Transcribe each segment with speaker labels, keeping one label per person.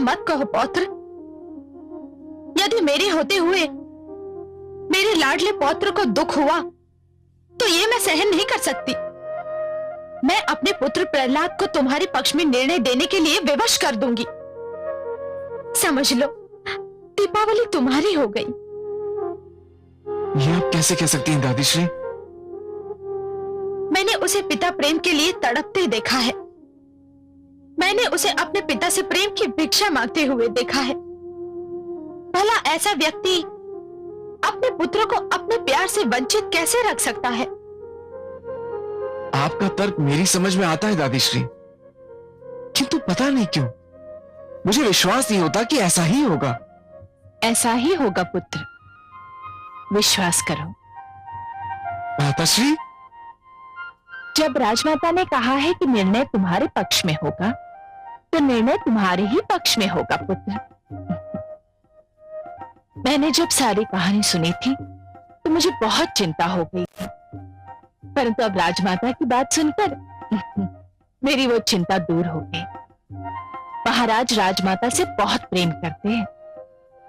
Speaker 1: मत कहो पौत्र। यदि मेरे होते हुए मेरे लाडले पौत्र को दुख हुआ तो ये मैं सहन नहीं कर सकती। मैं अपने पुत्र प्रहलाद को तुम्हारे पक्ष में निर्णय देने के लिए विवश कर दूंगी। समझ लो, दीपावली तुम्हारी हो गई।
Speaker 2: ये आप कैसे कह सकती हैं दादी श्री?
Speaker 1: मैंने उसे पिता प्रेम के लिए तड़पते देखा है। मैंने उसे अपने पिता से प्रेम की भिक्षा मांगते हुए देखा है। भला ऐसा व्यक्ति अपने पुत्र को अपने प्यार से वंचित कैसे रख सकता है?
Speaker 2: आपका तर्क मेरी समझ में आता है दादी श्री, किंतु पता नहीं क्यों मुझे विश्वास नहीं होता कि ऐसा ही होगा।
Speaker 3: ऐसा ही होगा पुत्र, विश्वास करो।
Speaker 2: माताश्री,
Speaker 3: जब राजमाता ने कहा है कि निर्णय तुम्हारे पक्ष में होगा, तो निर्णय तुम्हारे ही पक्ष में होगा पुत्र। मैंने जब सारी कहानी सुनी थी तो मुझे बहुत चिंता हो गई थी, परंतु अब राजमाता की बात सुनकर मेरी वो चिंता दूर हो गई। महाराज राजमाता से बहुत प्रेम करते हैं,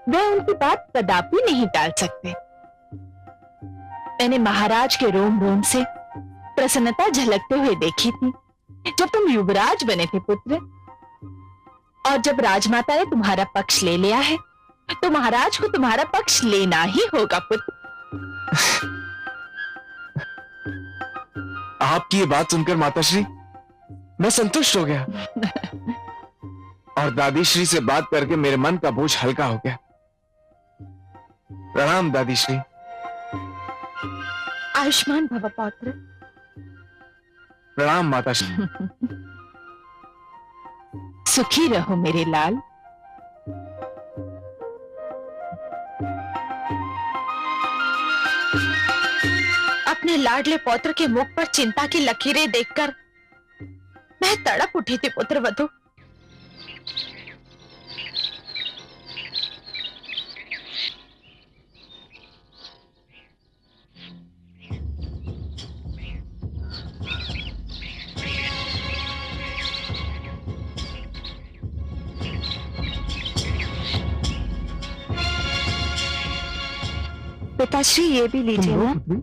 Speaker 3: वे उनकी बात कदापि नहीं टाल सकते। मैंने महाराज के रोम रोम से प्रसन्नता झलकते हुए देखी थी जब तुम युवराज बने थे पुत्र। और जब राजमाता ने तुम्हारा पक्ष ले लिया है तो महाराज को तुम्हारा पक्ष लेना ही होगा पुत्र।
Speaker 2: आपकी ये बात सुनकर माताश्री मैं संतुष्ट हो गया और दादी श्री से बात करके मेरे मन का बोझ हल्का हो गया। प्रणाम दादी श्री।
Speaker 1: आयुष्मान भव पौत्र।
Speaker 2: प्रणाम माताश्री।
Speaker 3: सुखी रहो मेरे लाल।
Speaker 1: अपने लाडले पौत्र के मुख पर चिंता की लकीरें देखकर मैं तड़प उठी थी पुत्रवधू। पिताश्री, ये भी लीजिए ना।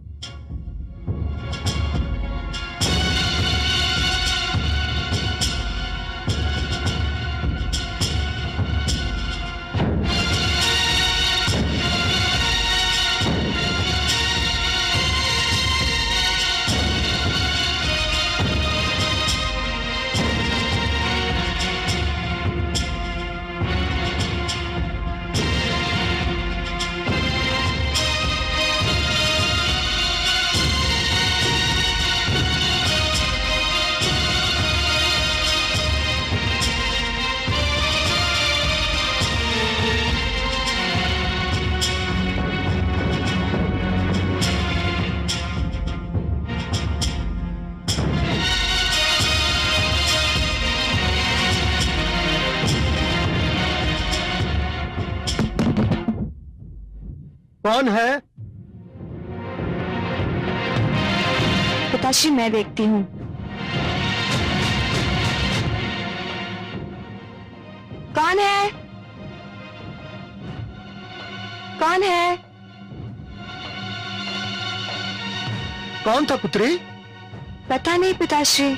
Speaker 4: कौन है?
Speaker 1: पिताश्री, मैं देखती हूँ। कौन है? कौन है?
Speaker 4: कौन था पुत्री?
Speaker 1: पता नहीं पिताश्री।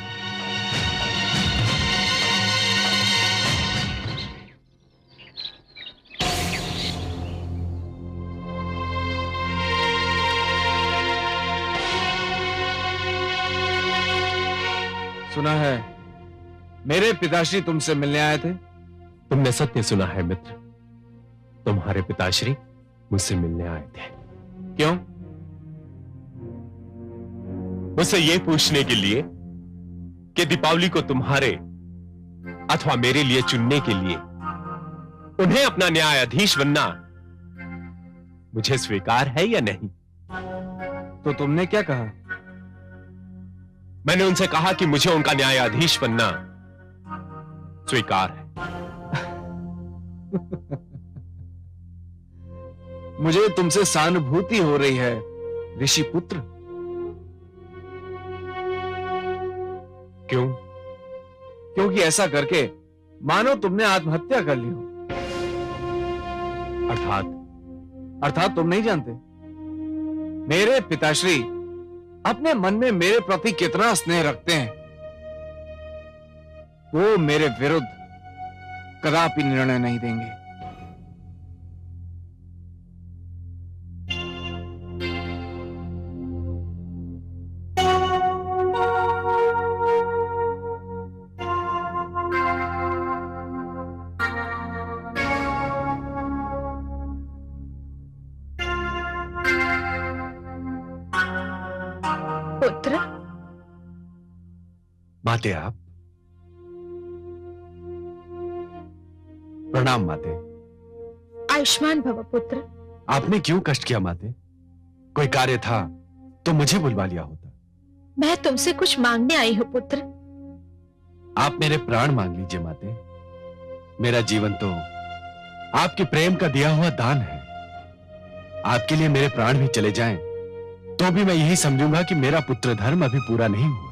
Speaker 2: सुना है मेरे पिताश्री तुमसे मिलने आए थे।
Speaker 5: तुमने सत्य सुना है मित्र, तुम्हारे पिताश्री मुझसे मिलने आए थे।
Speaker 2: क्यों?
Speaker 5: मुझसे यह पूछने के लिए कि दीपावली को तुम्हारे अथवा मेरे लिए चुनने के लिए उन्हें अपना न्यायाधीश बनना मुझे स्वीकार है या नहीं।
Speaker 2: तो तुमने क्या कहा?
Speaker 5: मैंने उनसे कहा कि मुझे उनका न्यायाधीश बनना स्वीकार है।
Speaker 2: मुझे तुमसे सहानुभूति हो रही है ऋषि पुत्र।
Speaker 5: क्यों?
Speaker 2: क्योंकि ऐसा करके मानो तुमने आत्महत्या कर ली हो। अर्थात तुम नहीं जानते मेरे पिताश्री अपने मन में मेरे प्रति कितना स्नेह रखते हैं। वो मेरे विरुद्ध कदापि निर्णय नहीं देंगे।
Speaker 1: पुत्र,
Speaker 6: माते आप? प्रणाम माते।
Speaker 1: आयुष्मान भव पुत्र।
Speaker 6: आपने क्यों कष्ट किया माते? कोई कार्य था तो मुझे बुलवा लिया होता।
Speaker 1: मैं तुमसे कुछ मांगने आई हूं पुत्र।
Speaker 6: आप मेरे प्राण मांग लीजिए माते। मेरा जीवन तो आपके प्रेम का दिया हुआ दान है। आपके लिए मेरे प्राण भी चले जाएं तो भी मैं यही समझूंगा कि मेरा पुत्र धर्म अभी पूरा नहीं हुआ।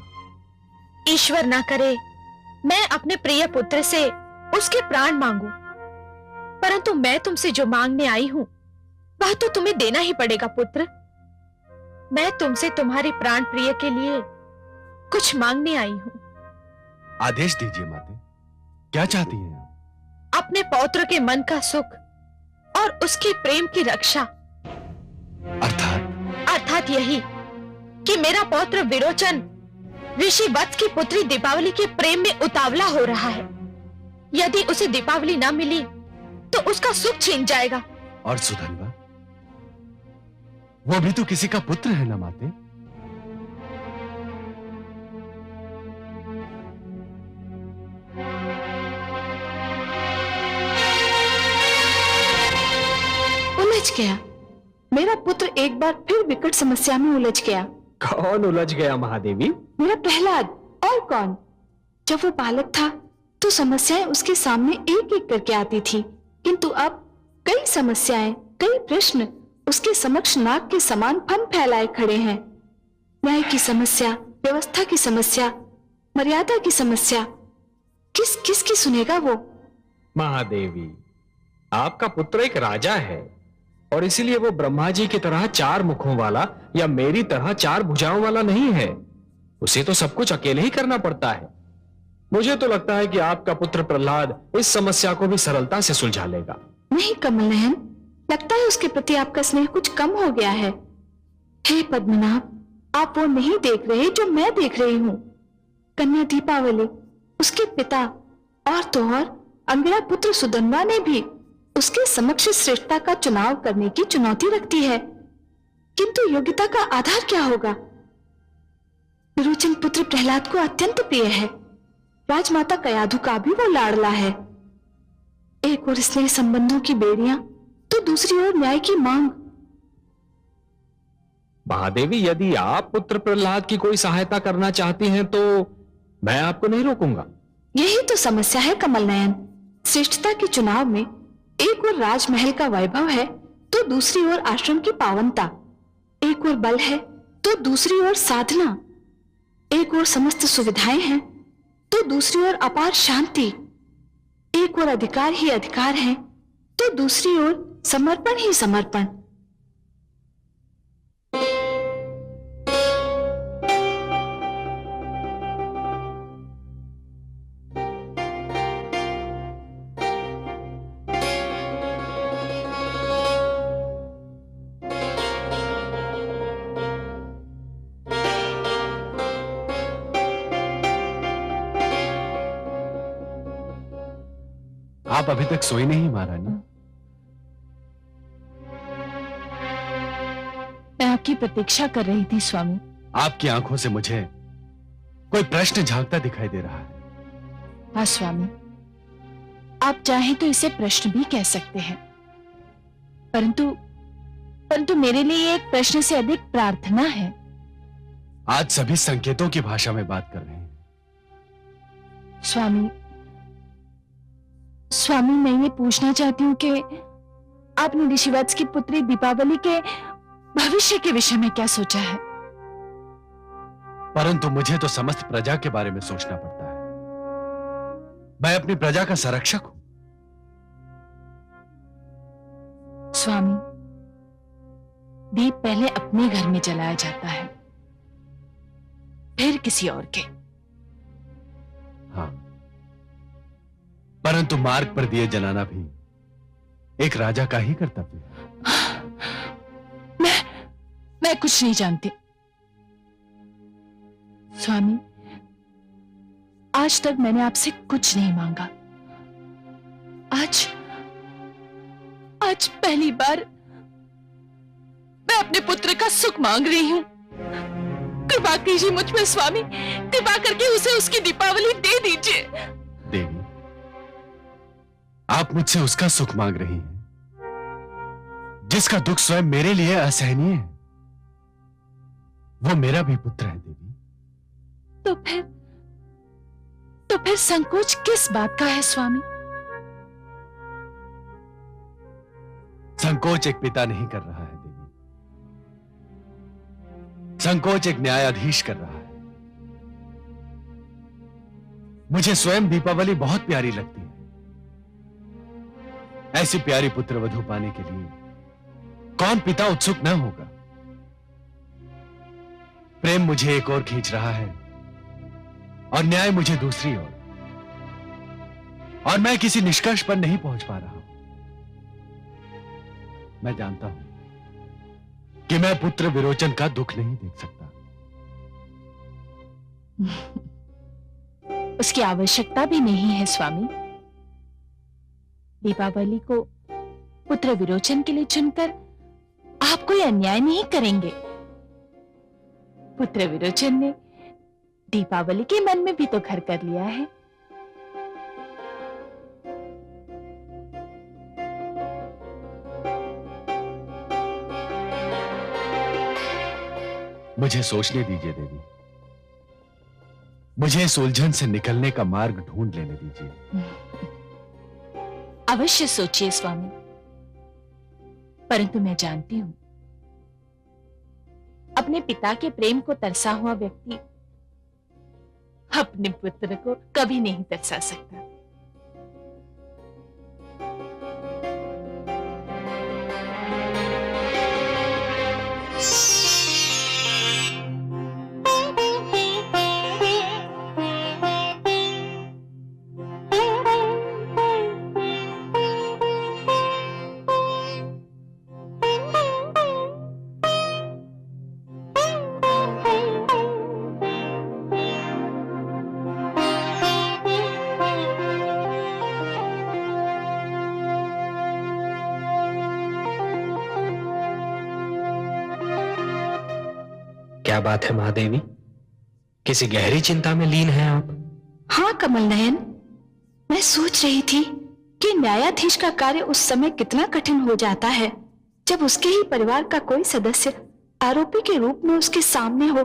Speaker 1: ईश्वर ना करे मैं अपने प्रिय पुत्र से उसके प्राण मांगू, परंतु मैं तुमसे जो मांगने आई हूं वह तो तुम्हें देना ही पड़ेगा पुत्र। मैं तुमसे तुम्हारे प्राण प्रिय के लिए कुछ मांगने आई हूं।
Speaker 6: आदेश दीजिए माते, क्या चाहती हैं आप?
Speaker 1: अपने पौत्र के मन का सुख और उसके प्रेम की रक्षा। अर्थात यही कि मेरा पौत्र विरोचन ऋषि वत्स की पुत्री दीपावली के प्रेम में उतावला हो रहा है। यदि उसे दीपावली ना मिली तो उसका सुख छीन जाएगा।
Speaker 6: और सुधनवा, वो भी तो किसी का पुत्र है ना माते?
Speaker 3: उलझ गया। मेरा पुत्र एक बार फिर विकट समस्या में उलझ गया।
Speaker 4: कौन उलझ गया महादेवी?
Speaker 3: मेरा प्रहलाद, और कौन? जब वो बालक था तो समस्याएं उसके सामने एक एक करके आती थी, किंतु अब कई समस्याएं, कई प्रश्न उसके समक्ष नाग के समान फन फैलाए खड़े हैं। न्याय की समस्या, व्यवस्था की समस्या, मर्यादा की समस्या, किस की सुनेगा वो?
Speaker 4: महादेवी, आपका पुत्र एक राजा है और इसीलिए वो ब्रह्मा जी की तरह चार मुखों वाला या मेरी तरह चार भुजाओं वाला नहीं है। उसे तो सब कुछ अकेले ही करना पड़ता है। मुझे तो लगता है कि आपका पुत्र प्रहलाद इस समस्या को भी सरलता से सुलझा लेगा।
Speaker 3: नहीं कमल नयन, लगता है उसके प्रति आपका स्नेह कुछ कम हो गया है। हे पद्मनाभ, आप वो नहीं देख रहे जो मैं देख रही हूँ। कन्या दीपावली, उसके पिता और तो और अंगिरा पुत्र सुधनवा ने भी उसके समक्ष श्रेष्ठता का चुनाव करने की चुनौती रखती है, किंतु योग्यता का आधार क्या होगा? विरोचन पुत्र प्रहलाद को अत्यंत प्रिय है। राजमाता कयाधु का भी वो लाडला है। एक और स्नेह संबंधों की बेड़ियां तो दूसरी ओर न्याय की मांग।
Speaker 4: महादेवी, यदि आप पुत्र प्रहलाद की कोई सहायता करना चाहती हैं तो मैं आपको नहीं रोकूंगा।
Speaker 3: यही तो समस्या है कमल नयन। श्रेष्ठता के चुनाव में एक ओर राजमहल का वैभव है तो दूसरी ओर आश्रम की पावनता। एक ओर बल है तो दूसरी ओर साधना। एक ओर समस्त सुविधाएं हैं तो दूसरी ओर अपार शांति। एक ओर अधिकार ही अधिकार है तो दूसरी ओर समर्पण ही समर्पण।
Speaker 6: आप अभी तक सोई नहीं महारानी?
Speaker 3: मैं आपकी प्रतीक्षा कर रही थी स्वामी।
Speaker 6: आपकी आंखों से मुझे कोई प्रश्न झांकता दिखाई दे रहा है।
Speaker 3: हाँ स्वामी, आप चाहें तो इसे प्रश्न भी कह सकते हैं, परंतु मेरे लिए एक प्रश्न से अधिक प्रार्थना है।
Speaker 6: आज सभी संकेतों की भाषा में बात कर रहे हैं।
Speaker 3: स्वामी, मैं ये पूछना चाहती हूँ कि आपने ऋषिवत्स की पुत्री दीपावली के भविष्य के विषय में क्या सोचा है?
Speaker 6: परंतु मुझे तो समस्त प्रजा के बारे में सोचना पड़ता है। मैं अपनी प्रजा का संरक्षक हूं।
Speaker 3: स्वामी, दीप पहले अपने घर में जलाया जाता है, फिर किसी और के।
Speaker 6: हाँ, परंतु मार्ग पर दिए जलाना भी एक राजा का ही कर्तव्य है।
Speaker 3: मैं कुछ नहीं जानती स्वामी। आज तक मैंने आपसे कुछ नहीं मांगा। आज पहली बार मैं अपने पुत्र का सुख मांग रही हूं। कृपा कीजिए मुझ पर स्वामी, कृपा करके उसे उसकी दीपावली दे दीजिए।
Speaker 6: देवी, आप मुझसे उसका सुख मांग रही हैं जिसका दुख स्वयं मेरे लिए असहनीय है। वो मेरा भी पुत्र है देवी।
Speaker 3: तो फिर संकोच किस बात का है स्वामी?
Speaker 6: संकोच एक पिता नहीं कर रहा है देवी, संकोच एक न्यायाधीश कर रहा है। मुझे स्वयं दीपावली बहुत प्यारी लगती है। ऐसी प्यारी पुत्र वधू पाने के लिए कौन पिता उत्सुक न होगा। प्रेम मुझे एक ओर खींच रहा है और न्याय मुझे दूसरी ओर, और मैं किसी निष्कर्ष पर नहीं पहुंच पा रहा हूं। मैं जानता हूं कि मैं पुत्र विरोचन का दुख नहीं देख सकता।
Speaker 3: उसकी आवश्यकता भी नहीं है स्वामी। दीपावली को पुत्र विरोचन के लिए चुनकर आप कोई अन्याय नहीं करेंगे। पुत्र विरोचन ने दीपावली के मन में भी तो घर कर लिया है।
Speaker 6: मुझे सोचने दीजिए देवी, मुझे इस उलझन से निकलने का मार्ग ढूंढ लेने दीजिए।
Speaker 3: अवश्य सोचिए स्वामी, परंतु मैं जानती हूं अपने पिता के प्रेम को तरसा हुआ व्यक्ति अपने पुत्र को कभी नहीं तरसा सकता।
Speaker 4: क्या बात है महादेवी, किसी गहरी चिंता में लीन हैं आप?
Speaker 1: हाँ कमल नयन, मैं सोच रही थी कि न्यायाधीश का कार्य उस समय कितना कठिन हो जाता है जब उसके ही परिवार का कोई सदस्य आरोपी के रूप में उसके सामने हो।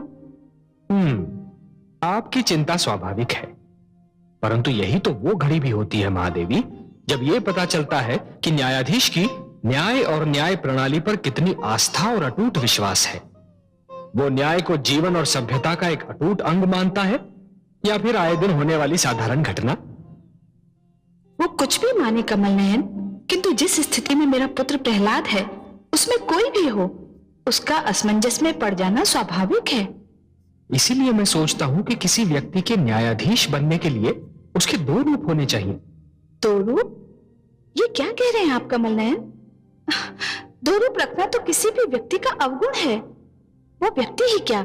Speaker 4: आपकी चिंता स्वाभाविक है, परंतु यही तो वो घड़ी भी होती है महादेवी जब यह पता चलता है कि न्यायाधीश की न्याय और न्याय प्रणाली पर कितनी आस्था और अटूट विश्वास है। वो न्याय को जीवन और सभ्यता का एक अटूट अंग मानता है या फिर आए दिन होने वाली साधारण घटना।
Speaker 1: वो कुछ भी माने कमल नयन, किंतु जिस स्थिति में मेरा पुत्र प्रहलाद है उसमें कोई भी हो, उसका असमंजस में पड़ जाना स्वाभाविक है।
Speaker 4: इसीलिए मैं सोचता हूं कि किसी व्यक्ति के न्यायाधीश बनने के लिए उसके दो रूप होने चाहिए।
Speaker 1: दो रूप? ये क्या कह रहे हैं आप कमल नयन? दो रूप रखना तो किसी भी व्यक्ति का अवगुण है। वो व्यक्ति ही क्या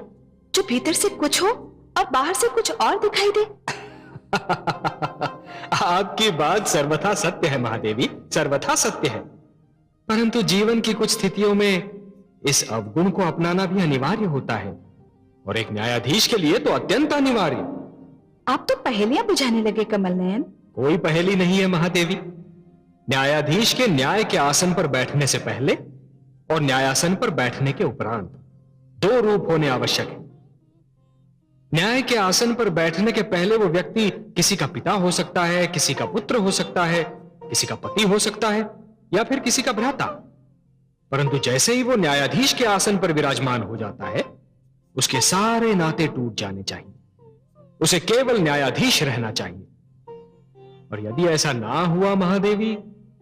Speaker 1: जो भीतर से कुछ हो और बाहर से कुछ और दिखाई दे।
Speaker 4: आपकी बात सर्वथा सत्य है महादेवी, सर्वथा सत्य है, परंतु जीवन की कुछ स्थितियों में इस अवगुण को अपनाना भी अनिवार्य होता है और एक न्यायाधीश के लिए तो अत्यंत अनिवार्य।
Speaker 1: आप तो पहेलियां बुझाने लगे कमल नयन।
Speaker 4: कोई पहेली नहीं है महादेवी। न्यायाधीश के न्याय के आसन पर बैठने से पहले और न्यायासन पर बैठने के उपरांत दो रूप होने आवश्यक है। न्याय के आसन पर बैठने के पहले वो व्यक्ति किसी का पिता हो सकता है, किसी का पुत्र हो सकता है, किसी का पति हो सकता है या फिर किसी का भ्राता, परंतु जैसे ही वो न्यायाधीश के आसन पर विराजमान हो जाता है उसके सारे नाते टूट जाने चाहिए। उसे केवल न्यायाधीश रहना चाहिए और यदि ऐसा ना हुआ महादेवी,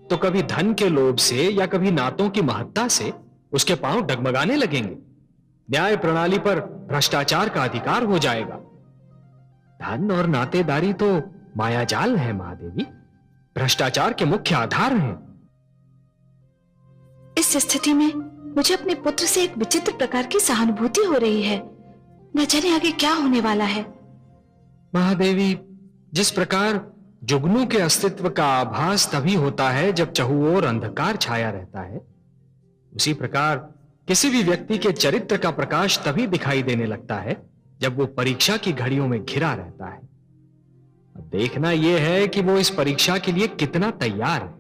Speaker 4: तो कभी धन के लोभ से या कभी नातों की महत्ता से उसके पांव डगमगाने लगेंगे। न्याय प्रणाली पर भ्रष्टाचार का अधिकार हो जाएगा। धन और नातेदारी तो मायाजाल है महादेवी, भ्रष्टाचार के मुख्य आधार हैं।
Speaker 1: इस स्थिति में मुझे अपने पुत्र से एक विचित्र प्रकार की सहानुभूति हो रही है। न जाने आगे क्या होने वाला है।
Speaker 4: महादेवी, जिस प्रकार जुगनू के अस्तित्व का आभास तभी होता है जब चहुओर अंधकार छाया रहता है, उसी प्रकार किसी भी व्यक्ति के चरित्र का प्रकाश तभी दिखाई देने लगता है जब वो परीक्षा की घड़ियों में घिरा रहता है। अब देखना यह है कि वो इस परीक्षा के लिए कितना तैयार है।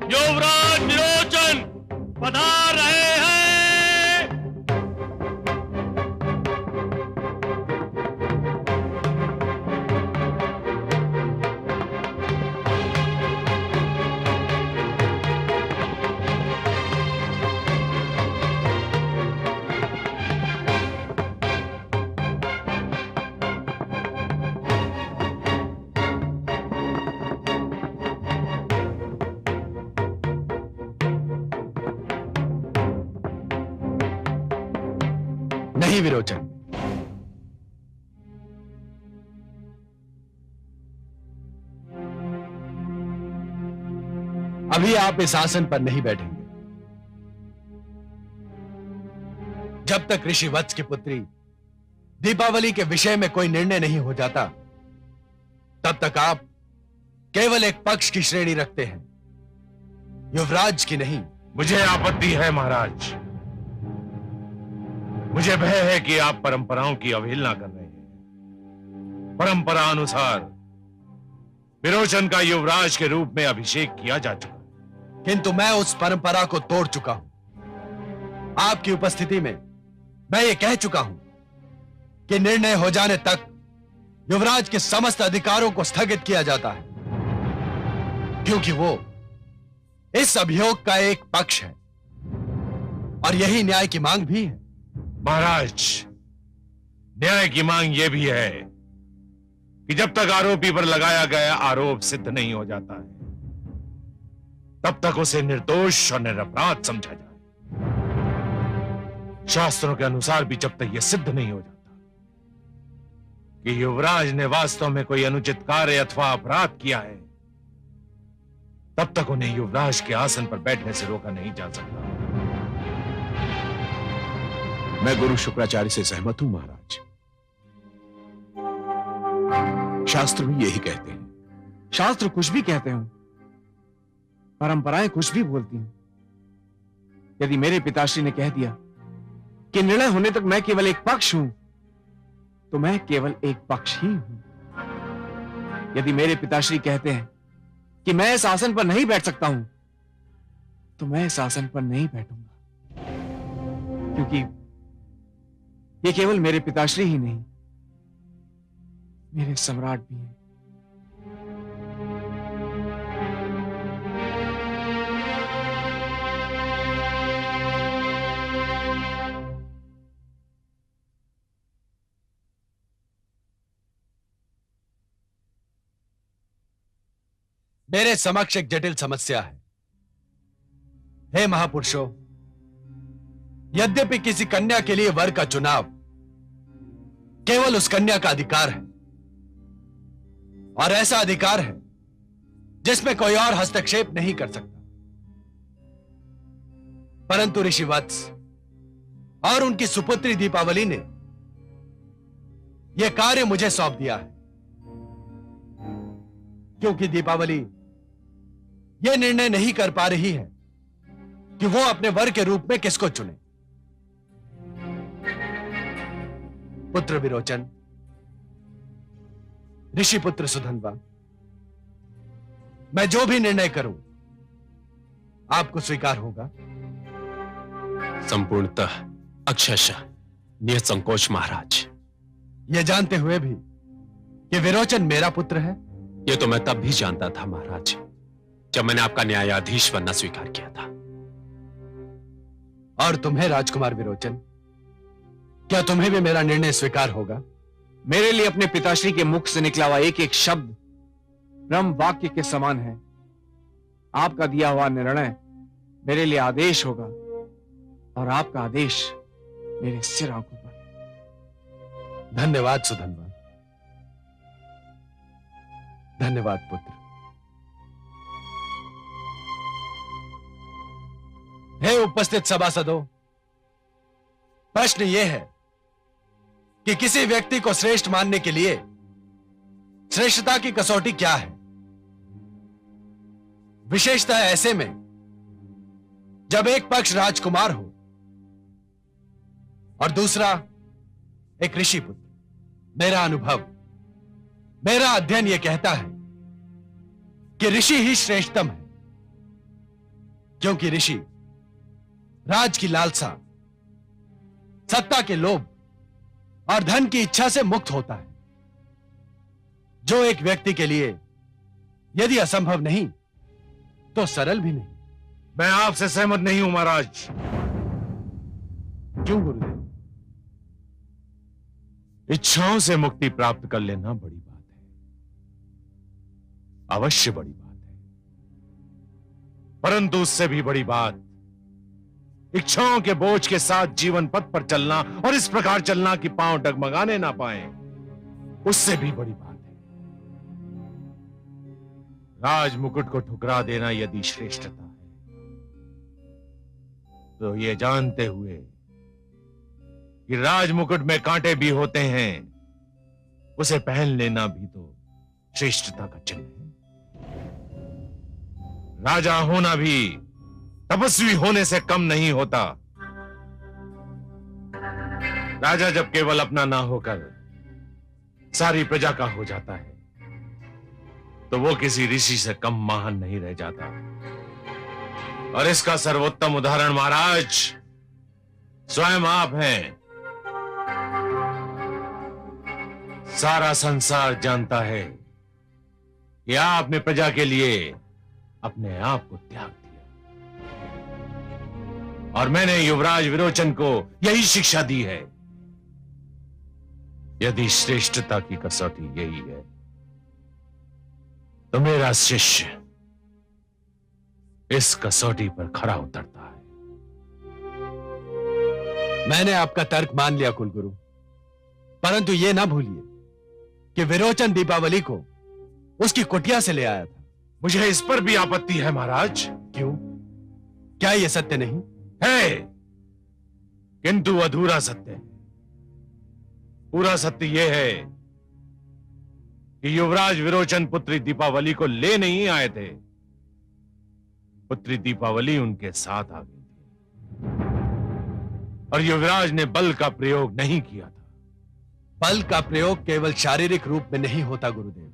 Speaker 5: युवराज विरोचन पधार रहे हैं।
Speaker 6: नहीं विरोचन, अभी आप इस आसन पर नहीं बैठेंगे। जब तक ऋषि वत्स की पुत्री दीपावली के विषय में कोई निर्णय नहीं हो जाता, तब तक आप केवल एक पक्ष की श्रेणी रखते हैं, युवराज की नहीं।
Speaker 5: मुझे आपत्ति है महाराज। मुझे भय है कि आप परंपराओं की अवहेलना कर रहे हैं। परंपरा अनुसार विरोचन का युवराज के रूप में अभिषेक किया जा चुका,
Speaker 6: किंतु मैं उस परंपरा को तोड़ चुका हूं। आपकी उपस्थिति में मैं ये कह चुका हूं कि निर्णय हो जाने तक युवराज के समस्त अधिकारों को स्थगित किया जाता है, क्योंकि वो इस अभियोग का एक पक्ष है और यही न्याय की मांग भी है।
Speaker 5: महाराज, न्याय की मांग यह भी है कि जब तक आरोपी पर लगाया गया आरोप सिद्ध नहीं हो जाता है, तब तक उसे निर्दोष और निरपराध समझा जाए। शास्त्रों के अनुसार भी जब तक यह सिद्ध नहीं हो जाता कि युवराज ने वास्तव में कोई अनुचित कार्य अथवा अपराध किया है, तब तक उन्हें युवराज के आसन पर बैठने से रोका नहीं जा सकता।
Speaker 6: मैं गुरु शुक्राचार्य से सहमत हूं महाराज। शास्त्र भी यही कहते हैं।
Speaker 2: शास्त्र कुछ भी कहते हो, परंपराएं कुछ भी बोलती हैं। यदि मेरे पिताश्री ने कह दिया कि निर्णय होने तक मैं केवल एक पक्ष हूं, तो मैं केवल एक पक्ष ही हूं। यदि मेरे पिताश्री कहते हैं कि मैं इस आसन पर नहीं बैठ सकता हूं, तो मैं इस आसन पर नहीं बैठूंगा, क्योंकि ये केवल मेरे पिताश्री ही नहीं, मेरे सम्राट भी हैं।
Speaker 6: मेरे समक्ष एक जटिल समस्या है। हे महापुरुषों, यद्यपि किसी कन्या के लिए वर का चुनाव केवल उस कन्या का अधिकार है, और ऐसा अधिकार है जिसमें कोई और हस्तक्षेप नहीं कर सकता, परंतु ऋषि वत्स और उनकी सुपुत्री दीपावली ने यह कार्य मुझे सौंप दिया है, क्योंकि दीपावली यह निर्णय नहीं कर पा रही है कि वो अपने वर के रूप में किसको चुने। पुत्र विरोचन, ऋषि पुत्र सुधन्वा, मैं जो भी निर्णय करूं आपको स्वीकार होगा?
Speaker 5: संपूर्णतः, अक्षरशः निसंकोच महाराज।
Speaker 6: यह जानते हुए भी कि विरोचन मेरा पुत्र है?
Speaker 5: ये तो मैं तब भी जानता था महाराज, जब मैंने आपका न्यायाधीश बनना स्वीकार किया था।
Speaker 6: और तुम्हें राजकुमार विरोचन, क्या तुम्हें भी मेरा निर्णय स्वीकार होगा?
Speaker 2: मेरे लिए अपने पिताश्री के मुख से निकला हुआ एक एक शब्द ब्रह्म वाक्य के समान है। आपका दिया हुआ निर्णय मेरे लिए आदेश होगा, और आपका आदेश मेरे सिर आंखों पर।
Speaker 6: धन्यवाद सुधन्वा, धन्यवाद पुत्र। हे उपस्थित सभासदों, प्रश्न यह है कि किसी व्यक्ति को श्रेष्ठ मानने के लिए श्रेष्ठता की कसौटी क्या है? विशेषतः ऐसे में जब एक पक्ष राजकुमार हो और दूसरा एक ऋषि पुत्र। मेरा अनुभव, मेरा अध्ययन यह कहता है कि ऋषि ही श्रेष्ठतम है, क्योंकि ऋषि राज की लालसा, सत्ता के लोभ और धन की इच्छा से मुक्त होता है, जो एक व्यक्ति के लिए यदि असंभव नहीं तो सरल भी नहीं।
Speaker 7: मैं आपसे सहमत नहीं हूं महाराज।
Speaker 6: क्यों गुरुदेव?
Speaker 7: इच्छाओं से मुक्ति प्राप्त कर लेना बड़ी बात है, अवश्य बड़ी बात है, परंतु उससे भी बड़ी बात इच्छाओं के बोझ के साथ जीवन पथ पर चलना और इस प्रकार चलना कि पांव डगमगाने ना पाए, उससे भी बड़ी बात है। राज मुकुट को ठुकरा देना यदि श्रेष्ठता है, तो ये जानते हुए कि राज मुकुट में कांटे भी होते हैं, उसे पहन लेना भी तो श्रेष्ठता का चिन्ह है। राजा होना भी तपस्वी होने से कम नहीं होता। राजा जब केवल अपना ना होकर सारी प्रजा का हो जाता है, तो वो किसी ऋषि से कम महान नहीं रह जाता। और इसका सर्वोत्तम उदाहरण महाराज स्वयं आप हैं। सारा संसार जानता है कि आपने प्रजा के लिए अपने आप को त्याग दिया, और मैंने युवराज विरोचन को यही शिक्षा दी है। यदि श्रेष्ठता की कसौटी यही है, तो मेरा शिष्य इस कसौटी पर खरा उतरता है।
Speaker 6: मैंने आपका तर्क मान लिया कुलगुरु, परंतु यह ना भूलिए कि विरोचन दीपावली को उसकी कुटिया से ले आया था।
Speaker 7: मुझे इस पर भी आपत्ति है महाराज।
Speaker 6: क्यों? क्या यह सत्य नहीं
Speaker 7: है? किंतु अधूरा सत्य है। पूरा सत्य यह है कि युवराज विरोचन पुत्री दीपावली को ले नहीं आए थे, पुत्री दीपावली उनके साथ आ गई थी, और युवराज ने बल का प्रयोग नहीं किया था।
Speaker 6: बल का प्रयोग केवल शारीरिक रूप में नहीं होता गुरुदेव,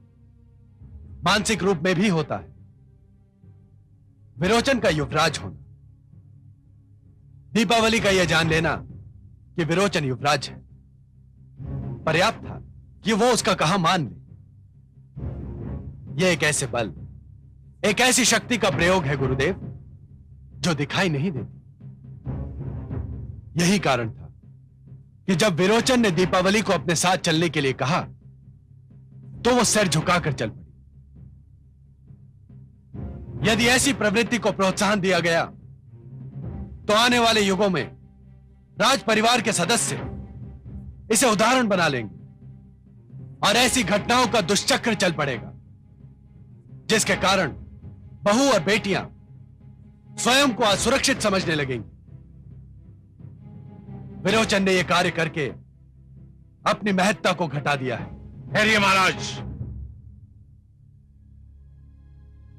Speaker 6: मानसिक रूप में भी होता है। विरोचन का युवराज होना, दीपावली का यह जान लेना कि विरोचन युवराज है, पर्याप्त था कि वो उसका कहा मान ले। यह एक ऐसे बल, एक ऐसी शक्ति का प्रयोग है गुरुदेव जो दिखाई नहीं देती। यही कारण था कि जब विरोचन ने दीपावली को अपने साथ चलने के लिए कहा तो वो सिर झुकाकर चल पड़ी। यदि ऐसी प्रवृत्ति को प्रोत्साहन दिया गया तो आने वाले युगों में राज परिवार के सदस्य इसे उदाहरण बना लेंगे और ऐसी घटनाओं का दुष्चक्र चल पड़ेगा जिसके कारण बहू और बेटियां स्वयं को असुरक्षित समझने लगेंगी। विरोचन ने यह कार्य करके अपनी महत्ता को घटा दिया है।
Speaker 7: ठहरिए महाराज।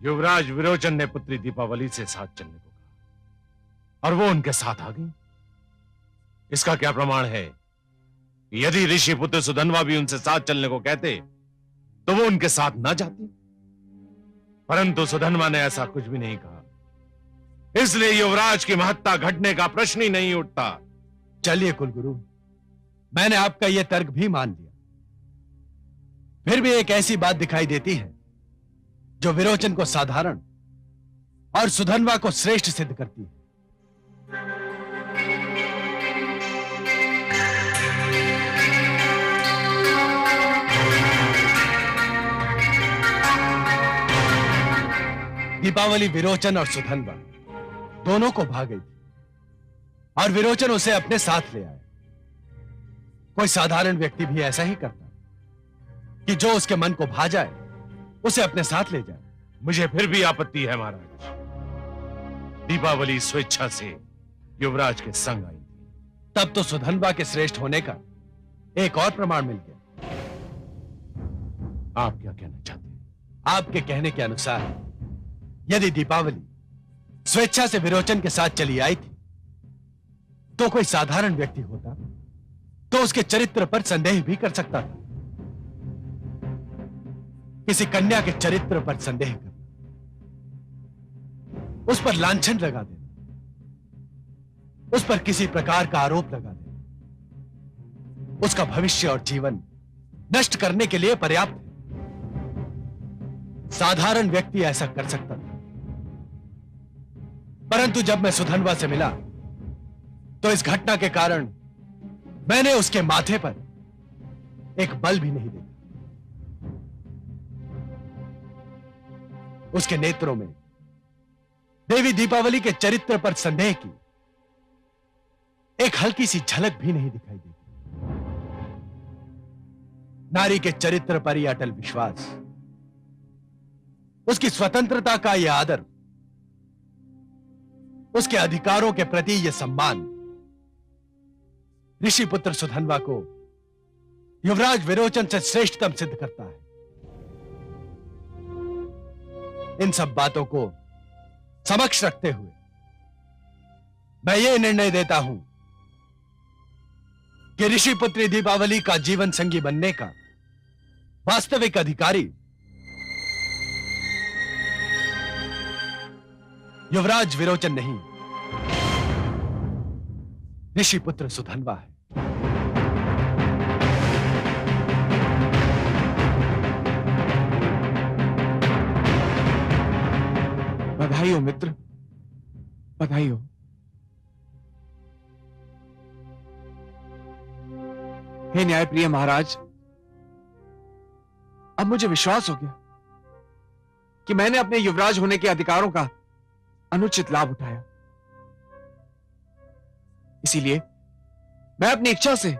Speaker 7: युवराज विरोचन ने पुत्री दीपावली से साथ चलने को कहा और वो उनके साथ आ गई। इसका क्या प्रमाण है? यदि ऋषि पुत्र सुधन्वा भी उनसे साथ चलने को कहते तो वो उनके साथ ना जाती, परंतु सुधन्वा ने ऐसा कुछ भी नहीं कहा, इसलिए युवराज की महत्ता घटने का प्रश्न ही नहीं उठता।
Speaker 6: चलिए कुलगुरु, मैंने आपका यह तर्क भी मान लिया। फिर भी एक ऐसी बात दिखाई देती है जो विरोचन को साधारण और सुधन्वा को श्रेष्ठ सिद्ध करती है। दीपावली विरोचन और सुधन्वा दोनों को भा गई थी और विरोचन उसे अपने साथ ले आया। कोई साधारण व्यक्ति भी ऐसा ही करता कि जो उसके मन को भा जाए उसे अपने साथ ले जाए।
Speaker 7: मुझे फिर भी आपत्ति है महाराज। दीपावली स्वेच्छा से युवराज के संग आई थी।
Speaker 6: तब तो सुधन्वा के श्रेष्ठ होने का एक और प्रमाण मिल गया।
Speaker 7: आप क्या कहना चाहते हैं?
Speaker 6: आपके कहने के अनुसार यदि दीपावली स्वेच्छा से विरोचन के साथ चली आई थी तो कोई साधारण व्यक्ति होता तो उसके चरित्र पर संदेह भी कर सकता था। किसी कन्या के चरित्र पर संदेह करना, उस पर लांछन लगा देना, उस पर किसी प्रकार का आरोप लगा देना, उसका भविष्य और जीवन नष्ट करने के लिए पर्याप्त है। साधारण व्यक्ति ऐसा कर सकता था, परंतु जब मैं सुधन्वा से मिला तो इस घटना के कारण मैंने उसके माथे पर एक बल भी नहीं देखा। उसके नेत्रों में देवी दीपावली के चरित्र पर संदेह की एक हल्की सी झलक भी नहीं दिखाई देती। नारी के चरित्र पर यह अटल विश्वास, उसकी स्वतंत्रता का यह आदर, उसके अधिकारों के प्रति यह सम्मान ऋषि पुत्र सुधन्वा को युवराज विरोचन से श्रेष्ठतम सिद्ध करता है। इन सब बातों को समक्ष रखते हुए मैं यह निर्णय देता हूं कि ऋषि पुत्री दीपावली का जीवन संगी बनने का वास्तविक अधिकारी युवराज विरोचन नहीं, ऋषि पुत्र सुधन्वा है।
Speaker 2: बधाई हो मित्र, बधाई हो। हे न्यायप्रिय महाराज, अब मुझे विश्वास हो गया कि मैंने अपने युवराज होने के अधिकारों का अनुचित लाभ उठाया। इसीलिए मैं अपनी इच्छा से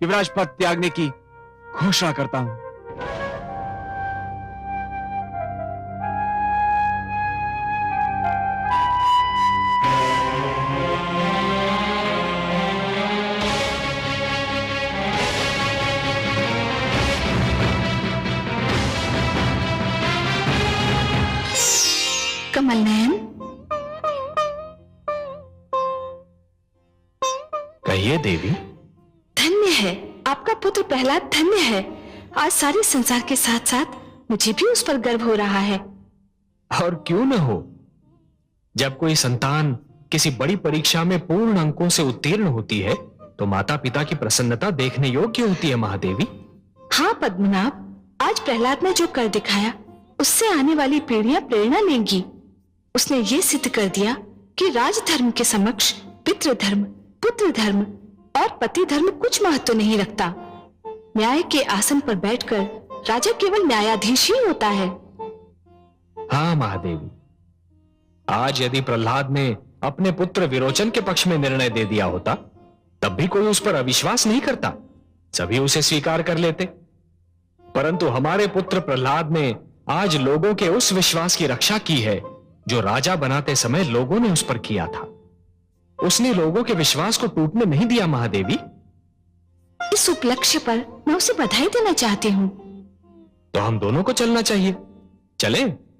Speaker 2: युवराज पद त्यागने की घोषणा करता हूं।
Speaker 1: कमल नयन,
Speaker 4: कहिए देवी।
Speaker 1: धन्य है आपका पुत्र प्रहलाद, धन्य है। आज सारे संसार के साथ साथ मुझे भी उस पर गर्व हो रहा है।
Speaker 4: और क्यों न हो, जब कोई संतान किसी बड़ी परीक्षा में पूर्ण अंकों से उत्तीर्ण होती है तो माता पिता की प्रसन्नता देखने योग्य होती है महादेवी।
Speaker 3: हाँ पद्मनाभ, आज प्रहलाद ने जो कर दिखाया उससे आने वाली पीढ़ियां प्रेरणा लेंगी। उसने ये सिद्ध कर दिया कि राजधर्म के समक्ष पितृधर्म, पुत्र धर्म और पति धर्म कुछ महत्व नहीं रखता। न्याय के आसन पर बैठकर राजा केवल न्यायाधीश ही होता है।
Speaker 4: हाँ महादेवी, आज यदि प्रहलाद ने अपने पुत्र विरोचन के पक्ष में निर्णय दे दिया होता तब भी कोई उस पर अविश्वास नहीं करता, सभी उसे स्वीकार कर लेते। परंतु हमारे पुत्र प्रहलाद ने आज लोगों के उस विश्वास की रक्षा की है जो राजा बनाते समय लोगों ने उस पर किया था। उसने लोगों के विश्वास को टूटने नहीं दिया महादेवी।
Speaker 3: इस उपलक्ष्य पर मैं उसे बधाई देना चाहती हूँ।
Speaker 4: तो हम दोनों को चलना चाहिए, चले?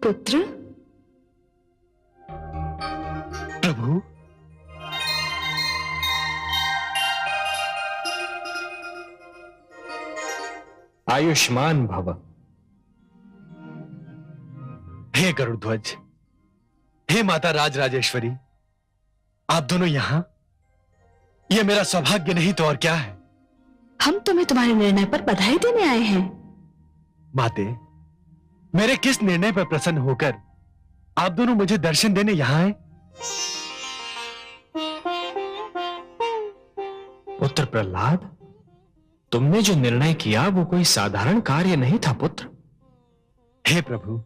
Speaker 3: पुत्र,
Speaker 2: प्रभु,
Speaker 4: आयुष्मान भव।
Speaker 6: हे गरुड़ध्वज, हे माता राजराजेश्वरी, आप दोनों यहां? यह मेरा सौभाग्य नहीं तो और क्या है।
Speaker 3: हम तुम्हें तुम्हारे निर्णय पर बधाई देने आए हैं।
Speaker 6: माते, मेरे किस निर्णय पर प्रसन्न होकर आप दोनों मुझे दर्शन देने यहां आए?
Speaker 4: पुत्र प्रहलाद, तुमने जो निर्णय किया वो कोई साधारण कार्य नहीं था पुत्र।
Speaker 6: हे प्रभु,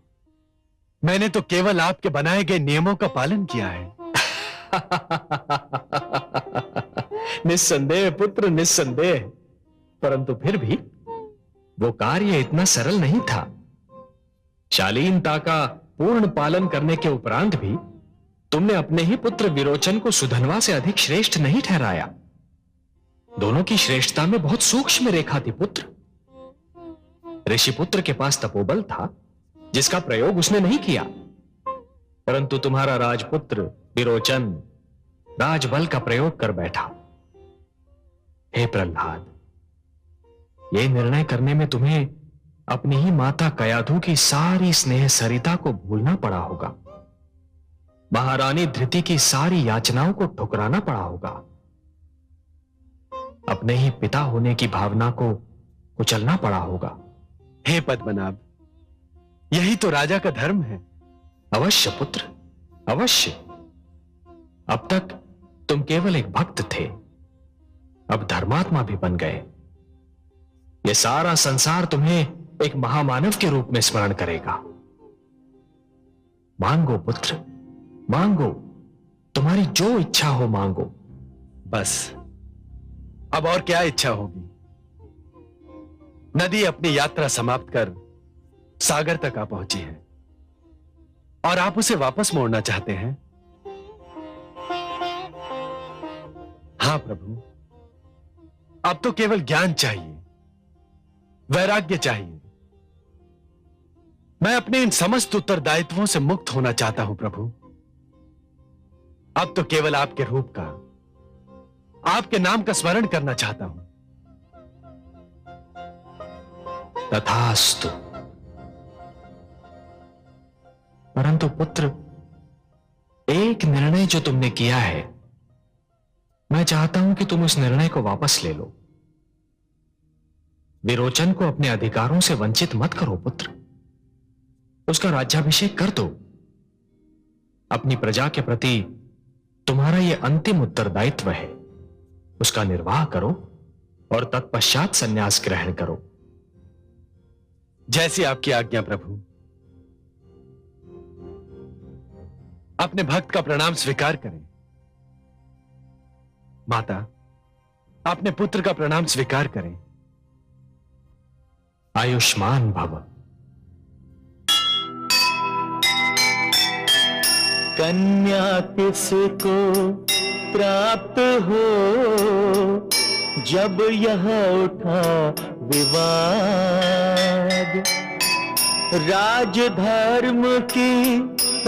Speaker 6: मैंने तो केवल आपके बनाए गए नियमों का पालन किया है।
Speaker 4: निस्संदेह पुत्र, निस्संदेह, परंतु फिर भी वो कार्य इतना सरल नहीं था। शालीनता का पूर्ण पालन करने के उपरांत भी तुमने अपने ही पुत्र विरोचन को सुधनवा से अधिक श्रेष्ठ नहीं ठहराया। दोनों की श्रेष्ठता में बहुत सूक्ष्म रेखा थी पुत्र। ऋषिपुत्र के पास तपोबल था जिसका प्रयोग उसने नहीं किया, परंतु तुम्हारा राजपुत्र विरोचन राजबल का प्रयोग कर बैठा। हे प्रहलाद, यह निर्णय करने में तुम्हें अपनी ही माता कयाधु की सारी स्नेह सरिता को भूलना पड़ा होगा, महारानी धृति की सारी याचनाओं को ठुकराना पड़ा होगा, अपने ही पिता होने की भावना को कुचलना पड़ा होगा।
Speaker 6: हे पद्मनाभ, यही तो राजा का धर्म है।
Speaker 4: अवश्य पुत्र, अवश्य। अब तक तुम केवल एक भक्त थे, अब धर्मात्मा भी बन गए। यह सारा संसार तुम्हें एक महामानव के रूप में स्मरण करेगा। मांगो पुत्र, मांगो, तुम्हारी जो इच्छा हो मांगो।
Speaker 6: बस अब और क्या इच्छा होगी। नदी अपनी यात्रा समाप्त कर सागर तक आ पहुंची है और आप उसे वापस मोड़ना चाहते हैं। हां प्रभु, अब तो केवल ज्ञान चाहिए, वैराग्य चाहिए। मैं अपने इन समस्त उत्तरदायित्वों से मुक्त होना चाहता हूं प्रभु। अब तो केवल आपके रूप का, आपके नाम का स्मरण करना चाहता हूं।
Speaker 4: तथास्तु। परंतु पुत्र, एक निर्णय जो तुमने किया है, मैं चाहता हूं कि तुम उस निर्णय को वापस ले लो। विरोचन को अपने अधिकारों से वंचित मत करो पुत्र, उसका राज्याभिषेक कर दो। अपनी प्रजा के प्रति तुम्हारा यह अंतिम उत्तरदायित्व है, उसका निर्वाह करो और तत्पश्चात संन्यास ग्रहण करो।
Speaker 6: जैसी आपकी आज्ञा प्रभु। अपने भक्त का प्रणाम स्वीकार करें। माता, अपने पुत्र का प्रणाम स्वीकार करें।
Speaker 4: आयुष्मान भव।
Speaker 8: कन्या किसको प्राप्त हो जब यह उठा विवाद, राजधर्म की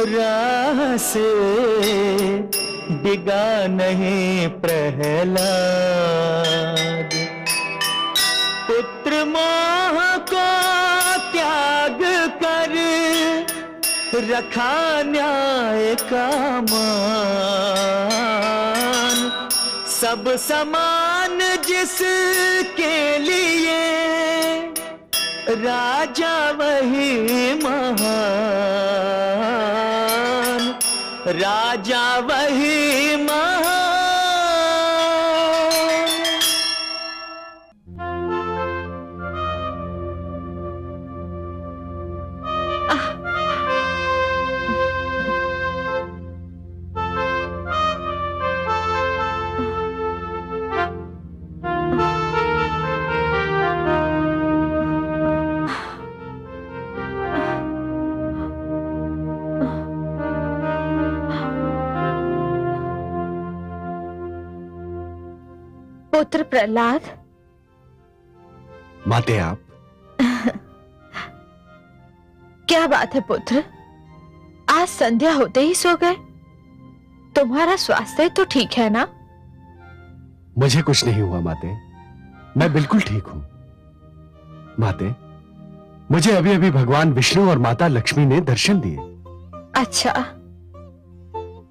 Speaker 8: राह से डिगा नहीं प्रहलाद। पुत्र मोह को रखा न्याय का मान, सब समान जिसके लिए, राजा वही महान, राजा वही महान।
Speaker 1: पुत्र प्रहलाद,
Speaker 6: माते आप
Speaker 1: क्या बात है पुत्र, आज संध्या होते ही सो गए? तुम्हारा स्वास्थ्य तो ठीक है ना?
Speaker 6: मुझे कुछ नहीं हुआ माते, मैं बिल्कुल ठीक हूं। माते, मुझे अभी अभी भगवान विष्णु और माता लक्ष्मी ने दर्शन दिए।
Speaker 1: अच्छा,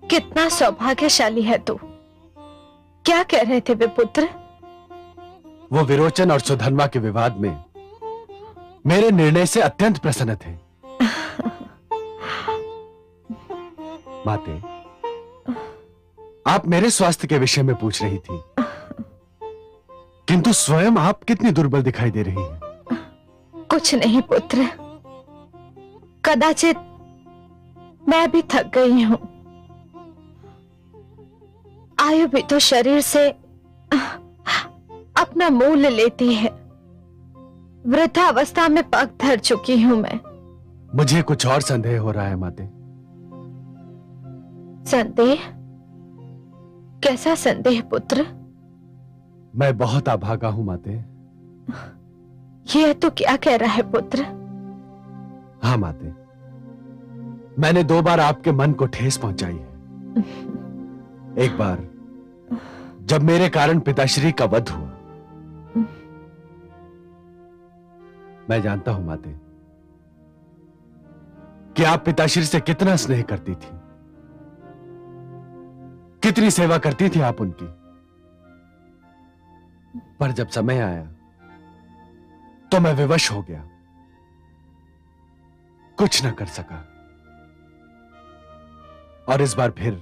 Speaker 1: कितना सौभाग्यशाली है तू। क्या कह रहे थे वे पुत्र?
Speaker 6: वो विरोचन और सुधन्वा के विवाद में मेरे निर्णय से अत्यंत प्रसन्न थे। माते, आप मेरे स्वास्थ्य के विषय में पूछ रही थी, किंतु स्वयं आप कितनी दुर्बल दिखाई दे रही हैं।
Speaker 1: कुछ नहीं पुत्र, कदाचित मैं भी थक गई हूं। आयु भी तो शरीर से अपना मूल्य लेती है। वृद्धावस्था में पग धर चुकी हूं मैं।
Speaker 6: मुझे कुछ और संदेह हो रहा है माते।
Speaker 1: संदेह? कैसा संदेह पुत्र?
Speaker 6: मैं बहुत अभागा हूं माते।
Speaker 1: यह तो क्या कह रहा है पुत्र?
Speaker 6: हाँ माते, मैंने 2 बार आपके मन को ठेस पहुंचाई है। एक बार जब मेरे कारण पिताश्री का वध हुआ। मैं जानता हूं माते कि आप पिताश्री से कितना स्नेह करती थी, कितनी सेवा करती थी आप उनकी। पर जब समय आया तो मैं विवश हो गया, कुछ न कर सका। और इस बार फिर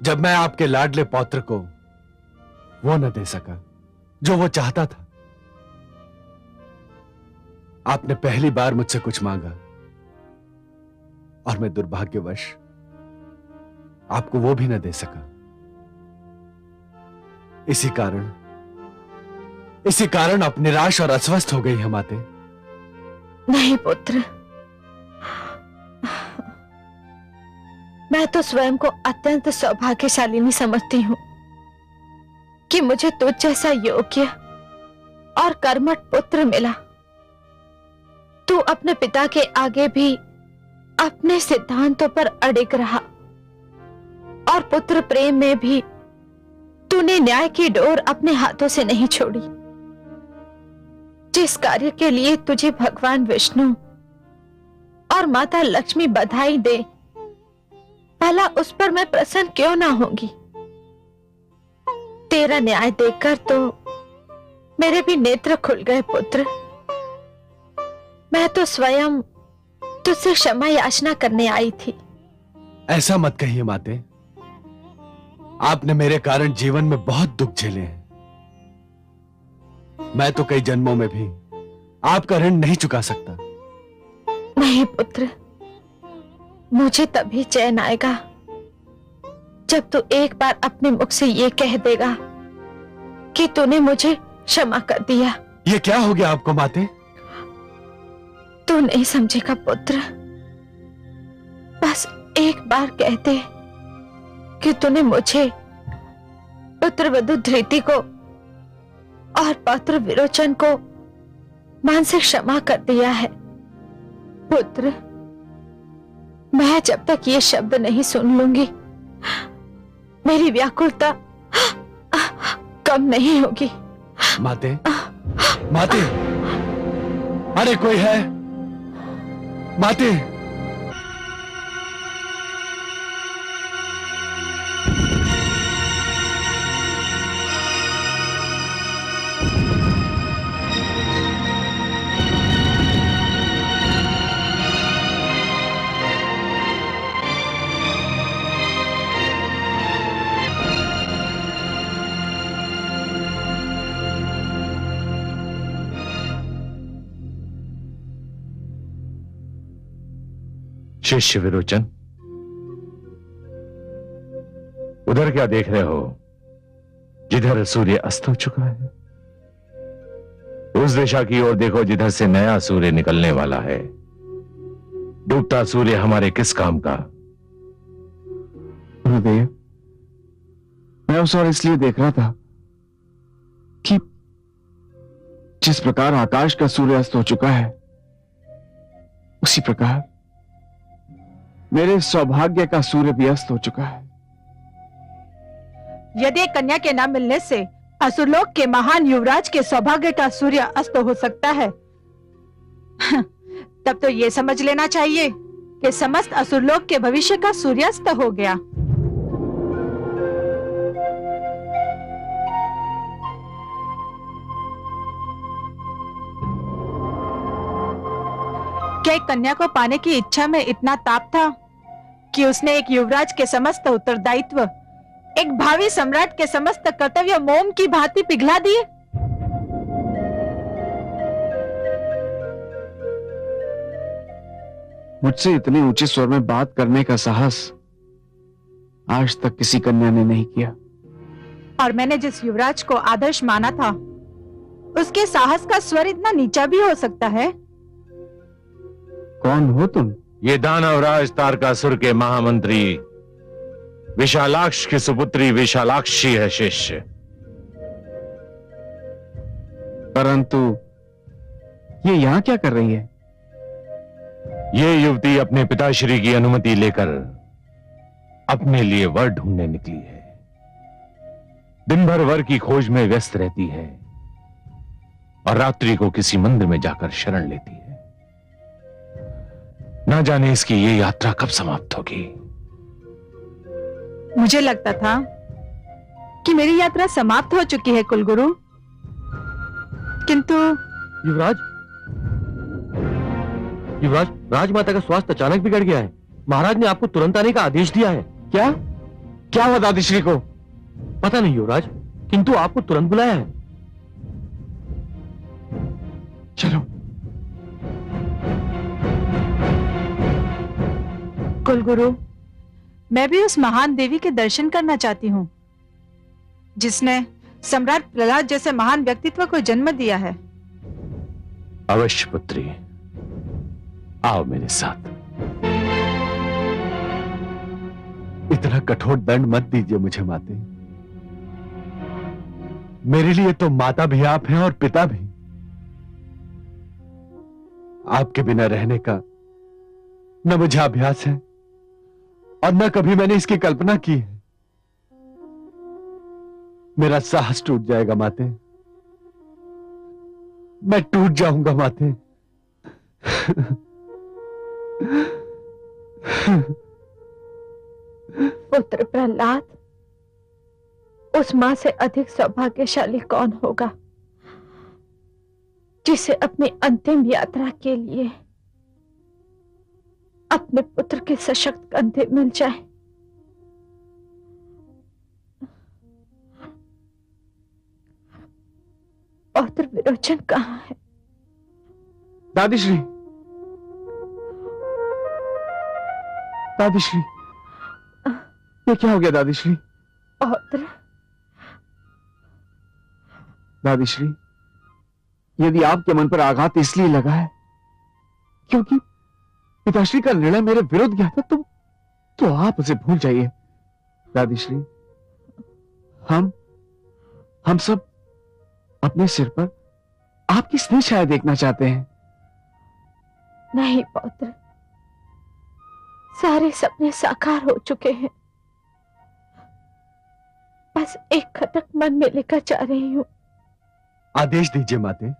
Speaker 6: जब मैं आपके लाडले पौत्र को वो न दे सका जो वो चाहता था, आपने पहली बार मुझसे कुछ मांगा और मैं दुर्भाग्यवश आपको वो भी न दे सका। इसी कारण आप निराश और अस्वस्थ हो गई हैं माते।
Speaker 1: नहीं पुत्र, मैं तो स्वयं को अत्यंत सौभाग्यशालिनी समझती हूं कि मुझे तुझ जैसा योग्य और कर्मठ पुत्र मिला। तू अपने पिता के आगे भी अपने सिद्धांतों पर अड़िग रहा और पुत्र प्रेम में भी तूने न्याय की डोर अपने हाथों से नहीं छोड़ी। जिस कार्य के लिए तुझे भगवान विष्णु और माता लक्ष्मी बधाई दे, भला उस पर मैं प्रसन्न क्यों ना होंगी? तेरा न्याय देखकर तो मेरे भी नेत्र खुल गए पुत्र। मैं तो स्वयं तुझसे क्षमा याचना करने आई थी।
Speaker 6: ऐसा मत कहिए माते, आपने मेरे कारण जीवन में बहुत दुख झेले हैं। मैं तो कई जन्मों में भी आपका ऋण नहीं चुका सकता।
Speaker 1: नहीं पुत्र, मुझे तभी चैन आएगा जब तू एक बार अपने मुख से ये कह देगा कि तूने मुझे क्षमा कर दिया।
Speaker 6: ये क्या हो गया आपको माते?
Speaker 1: तू नहीं समझेगा पुत्र, बस एक बार कह दे कि तूने मुझे, पुत्र वधु धृति को और पौत्र विरोचन को मन से क्षमा कर दिया है। पुत्र, मैं जब तक ये शब्द नहीं सुन लूंगी, मेरी व्याकुलता कम नहीं होगी।
Speaker 6: माते, माते, अरे कोई है? माते,
Speaker 7: शिष्य विरोचन, उधर क्या देख रहे हो? जिधर सूर्य अस्त हो चुका है, उस दिशा की ओर देखो जिधर से नया सूर्य निकलने वाला है। डूबता सूर्य हमारे किस काम का?
Speaker 2: गुरुदेव, मैं उस ओर इसलिए देख रहा था कि जिस प्रकार आकाश का सूर्य अस्त हो चुका है, उसी प्रकार मेरे सौभाग्य का सूर्य भी अस्त हो चुका है।
Speaker 9: यदि एक कन्या के न मिलने से असुरलोक के महान युवराज के सौभाग्य का सूर्य अस्त हो सकता है, तब तो ये समझ लेना चाहिए कि समस्त असुरलोक के भविष्य का सूर्यास्त हो गया। क्या एक कन्या को पाने की इच्छा में इतना ताप था कि उसने एक युवराज के समस्त उत्तरदायित्व, एक भावी सम्राट के समस्त कर्तव्य मोम की भांति पिघला दिए?
Speaker 2: मुझसे इतने ऊंचे स्वर में बात करने का साहस आज तक किसी कन्या ने नहीं किया।
Speaker 9: और मैंने जिस युवराज को आदर्श माना था, उसके साहस का स्वर इतना नीचा भी हो सकता है?
Speaker 2: कौन हो तुम?
Speaker 7: ये दानवराज तारकासुर के महामंत्री विशालाक्ष की सुपुत्री विशालाक्षी है शिष्य।
Speaker 2: परंतु ये यहां क्या कर रही है?
Speaker 7: ये युवती अपने पिताश्री की अनुमति लेकर अपने लिए वर ढूंढने निकली है। दिन भर वर की खोज में व्यस्त रहती है और रात्रि को किसी मंदिर में जाकर शरण लेती है। ना जाने इसकी ये यात्रा कब समाप्त होगी।
Speaker 9: मुझे लगता था कि मेरी यात्रा समाप्त हो चुकी है कुलगुरु, किंतु
Speaker 8: युवराज, राजमाता का स्वास्थ्य अचानक बिगड़ गया है। महाराज ने आपको तुरंत आने का आदेश दिया है।
Speaker 2: क्या क्या हुआ दादीश्री को?
Speaker 8: पता नहीं युवराज, किंतु आपको तुरंत बुलाया है।
Speaker 2: चलो।
Speaker 9: कुलगुरु, मैं भी उस महान देवी के दर्शन करना चाहती हूँ जिसने सम्राट प्रहलाद जैसे महान व्यक्तित्व को जन्म दिया है।
Speaker 7: अवश्य पुत्री, आओ मेरे साथ।
Speaker 6: इतना कठोर दंड मत दीजिए मुझे माते। मेरे लिए तो माता भी आप हैं और पिता भी। आपके बिना रहने का न मुझे अभ्यास है और न कभी मैंने इसकी कल्पना की है। मेरा साहस टूट जाएगा माते, मैं टूट जाऊंगा माते।
Speaker 10: पुत्र प्रहलाद, उस मां से अधिक सौभाग्यशाली कौन होगा जिसे अपनी अंतिम यात्रा के लिए अपने पुत्र के सशक्त कंधे मिल जाए। पौत्र विरोचन कहाँ है?
Speaker 2: दादीश्री, दादीश्री, ये क्या हो गया दादीश्री?
Speaker 10: पौत्र,
Speaker 2: दादीश्री, यदि आपके मन पर आघात इसलिए लगा है क्योंकि पिताश्री का निर्णय मेरे विरुद्ध गया था, तो आप उसे भूल जाइए। दादीश्री, हम सब अपने सिर पर आपकी स्नेह छाया देखना चाहते हैं।
Speaker 10: नहीं पौत्र, सारे सपने साकार हो चुके हैं। बस एक खटक मन में लेकर जा रही हूं।
Speaker 6: आदेश दीजिए माते।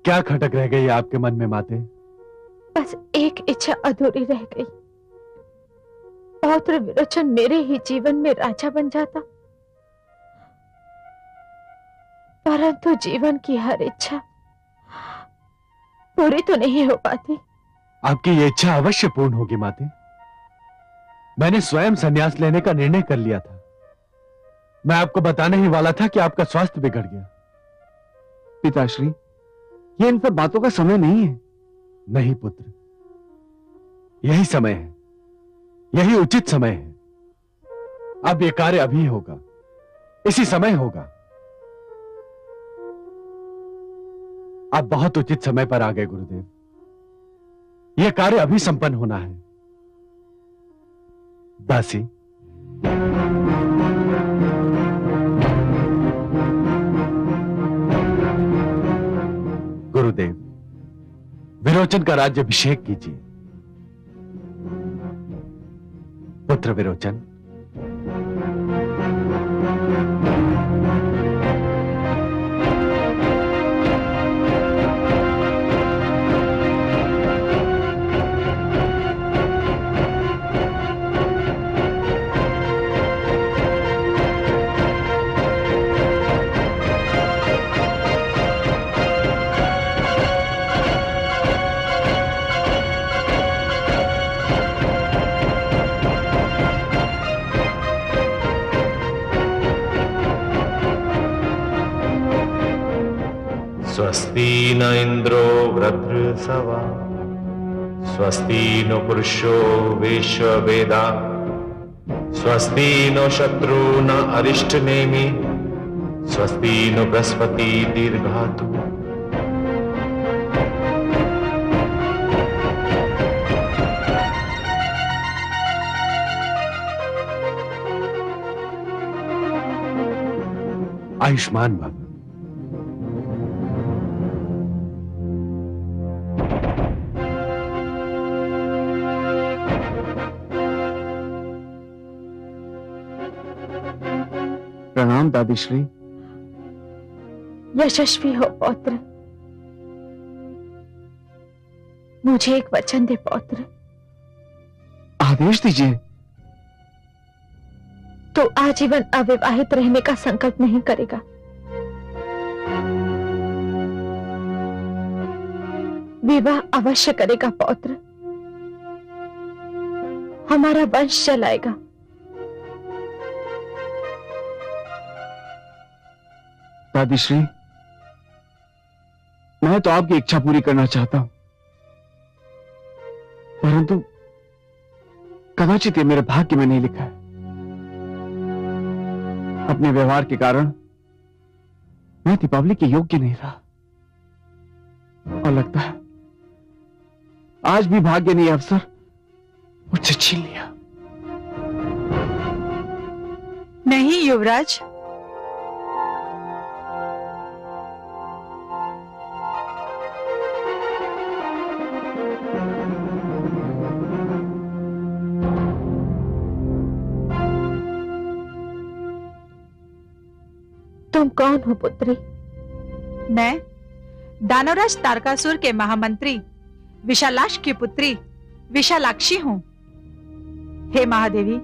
Speaker 6: क्या खटक रह गई आपके मन में माते?
Speaker 10: बस एक इच्छा अधूरी रह गई। पौत्र विरोचन मेरे ही जीवन में राजा बन जाता, परंतु जीवन की हर इच्छा पूरी तो नहीं हो पाती।
Speaker 6: आपकी ये इच्छा अवश्य पूर्ण होगी माते। मैंने स्वयं संन्यास लेने का निर्णय कर लिया था। मैं आपको बताने ही वाला था कि आपका स्वास्थ्य बिगड़ गया।
Speaker 2: पिताश्री, ये इन सब बातों का समय नहीं है।
Speaker 6: नहीं पुत्र, यही समय है, यही उचित समय है। अब यह कार्य अभी होगा, इसी समय होगा। आप बहुत उचित समय पर आ गए गुरुदेव। यह कार्य अभी संपन्न होना है। दासी, गुरुदेव, विरोचन का राज्याभिषेक कीजिए। पुत्र विरोचन,
Speaker 7: स्वस्ति न इंद्रो वृत्रसवा, स्वस्ति नो पुरुषो विश्ववेदा, स्वस्ति नो शत्रु न अरिष्टनेमि, स्वस्ति नो बृहस्पति दीर्घातु।
Speaker 6: आयुष्मान भव।
Speaker 2: प्रणाम दादीश्री।
Speaker 10: यशस्वी हो पौत्र। मुझे एक वचन दे पौत्र।
Speaker 2: आदेश दीजिए।
Speaker 10: तो आजीवन अविवाहित रहने का संकल्प नहीं करेगा? विवाह अवश्य करेगा पौत्र। हमारा वंश चलाएगा।
Speaker 2: दादीश्री, मैं तो आपकी इच्छा पूरी करना चाहता हूं, परंतु कदाचित ये मेरे भाग्य में नहीं लिखा है। अपने व्यवहार के कारण मैं दीपावली के योग्य नहीं रहा, और लगता है आज भी भाग्य ने यह अवसर मुझसे छीन लिया।
Speaker 9: नहीं युवराज,
Speaker 10: तुम कौन हो पुत्री?
Speaker 9: मैं दानवराज तारकासुर के महामंत्री विशालाक्ष की पुत्री विशालाक्षी हूँ। हे महादेवी,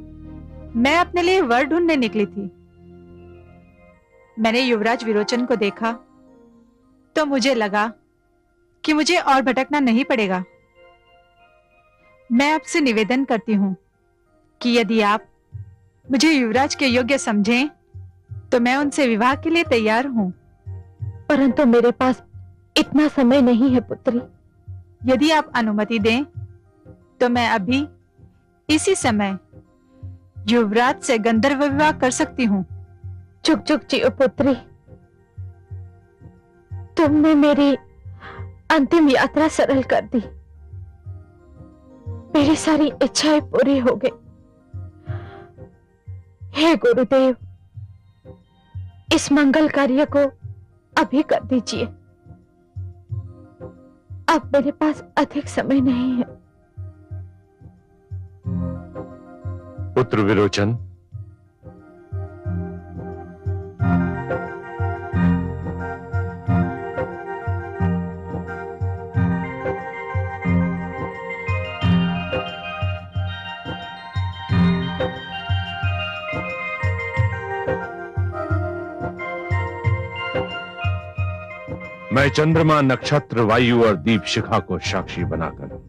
Speaker 9: मैं अपने लिए वर ढूंढने निकली थी। मैंने युवराज विरोचन को देखा तो मुझे लगा कि मुझे और भटकना नहीं पड़ेगा। मैं आपसे निवेदन करती हूँ कि यदि आप मुझे युवराज के योग्य समझें तो मैं उनसे विवाह के लिए तैयार हूँ।
Speaker 10: परंतु मेरे पास इतना समय नहीं है पुत्री।
Speaker 9: यदि आप अनुमति दें तो मैं अभी इसी समय युवराज से गंधर्व विवाह कर सकती हूँ।
Speaker 10: चुप चुप जियो पुत्री। तुमने मेरी अंतिम यात्रा सरल कर दी। मेरी सारी इच्छाएं पूरी हो गई। हे गुरुदेव, इस मंगल कार्य को अभी कर दीजिए। अब मेरे पास अधिक समय नहीं है।
Speaker 7: पुत्र विरोचन, मैं चंद्रमा, नक्षत्र, वायु और दीप शिखा को साक्षी बनाकर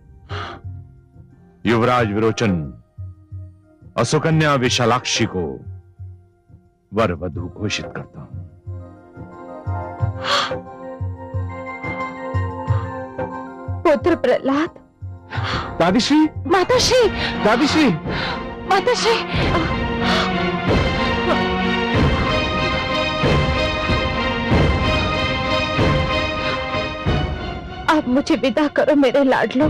Speaker 7: युवराज विरोचन और सुकन्या विशालाक्षी को वर वधू घोषित करता हूं।
Speaker 10: पुत्र प्रहलाद,
Speaker 2: दादीश्री,
Speaker 3: माताश्री,
Speaker 2: दादीश्री,
Speaker 3: माताश्री।
Speaker 10: अब मुझे विदा करो मेरे लाडलो।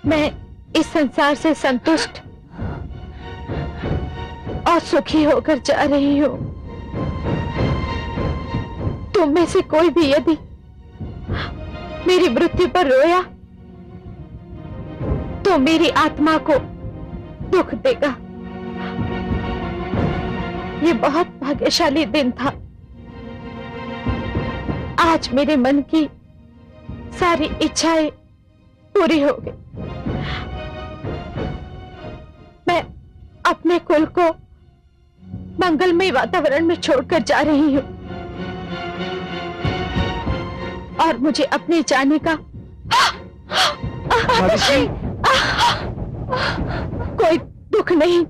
Speaker 10: मैं इस संसार से संतुष्ट और सुखी होकर जा रही हूं। तुम में से कोई भी यदि मेरी मृत्यु पर रोया तो मेरी आत्मा को दुख देगा। ये बहुत भाग्यशाली दिन था। आज मेरे मन की सारी इच्छाएं पूरी हो गई। मैं अपने कुल को मंगलमय वातावरण में छोड़कर जा रही हूं और मुझे अपने जाने का कोई दुख नहीं।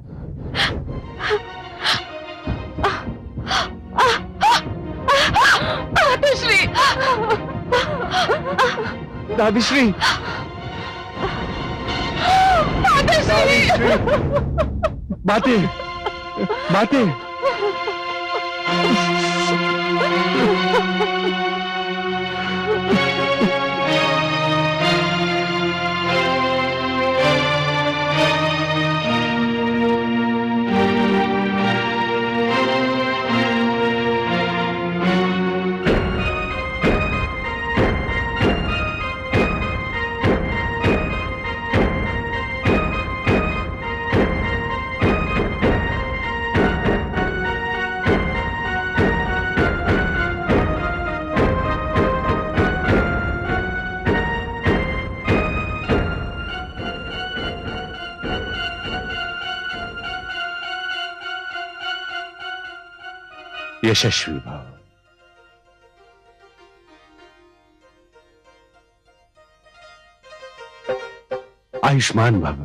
Speaker 3: माताश्री,
Speaker 2: दादीश्री,
Speaker 3: माताश्री।
Speaker 2: बातें, बातें।
Speaker 6: यशस्वी भव। आयुष्मान भव।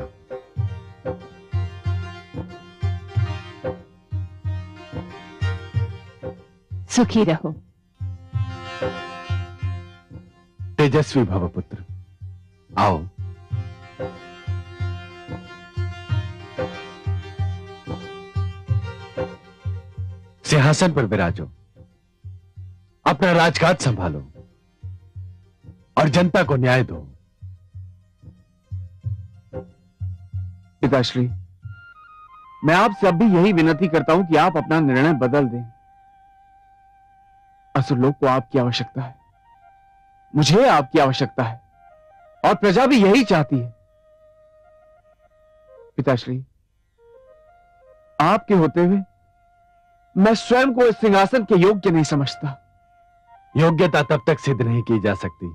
Speaker 3: सुखी रहो।
Speaker 6: तेजस्वी भव पुत्र। आओ। सिंहासन पर विराजो, अपना राजकाज संभालो और जनता को न्याय दो।
Speaker 2: पिताश्री, मैं आपसे अब भी यही विनती करता हूं कि आप अपना निर्णय बदल दें। असुरलोक को आपकी आवश्यकता है, मुझे आपकी आवश्यकता है और प्रजा भी यही चाहती है। पिताश्री, आपके होते हुए मैं स्वयं को इस सिंहासन के योग्य नहीं समझता।
Speaker 6: योग्यता तब तक सिद्ध नहीं की जा सकती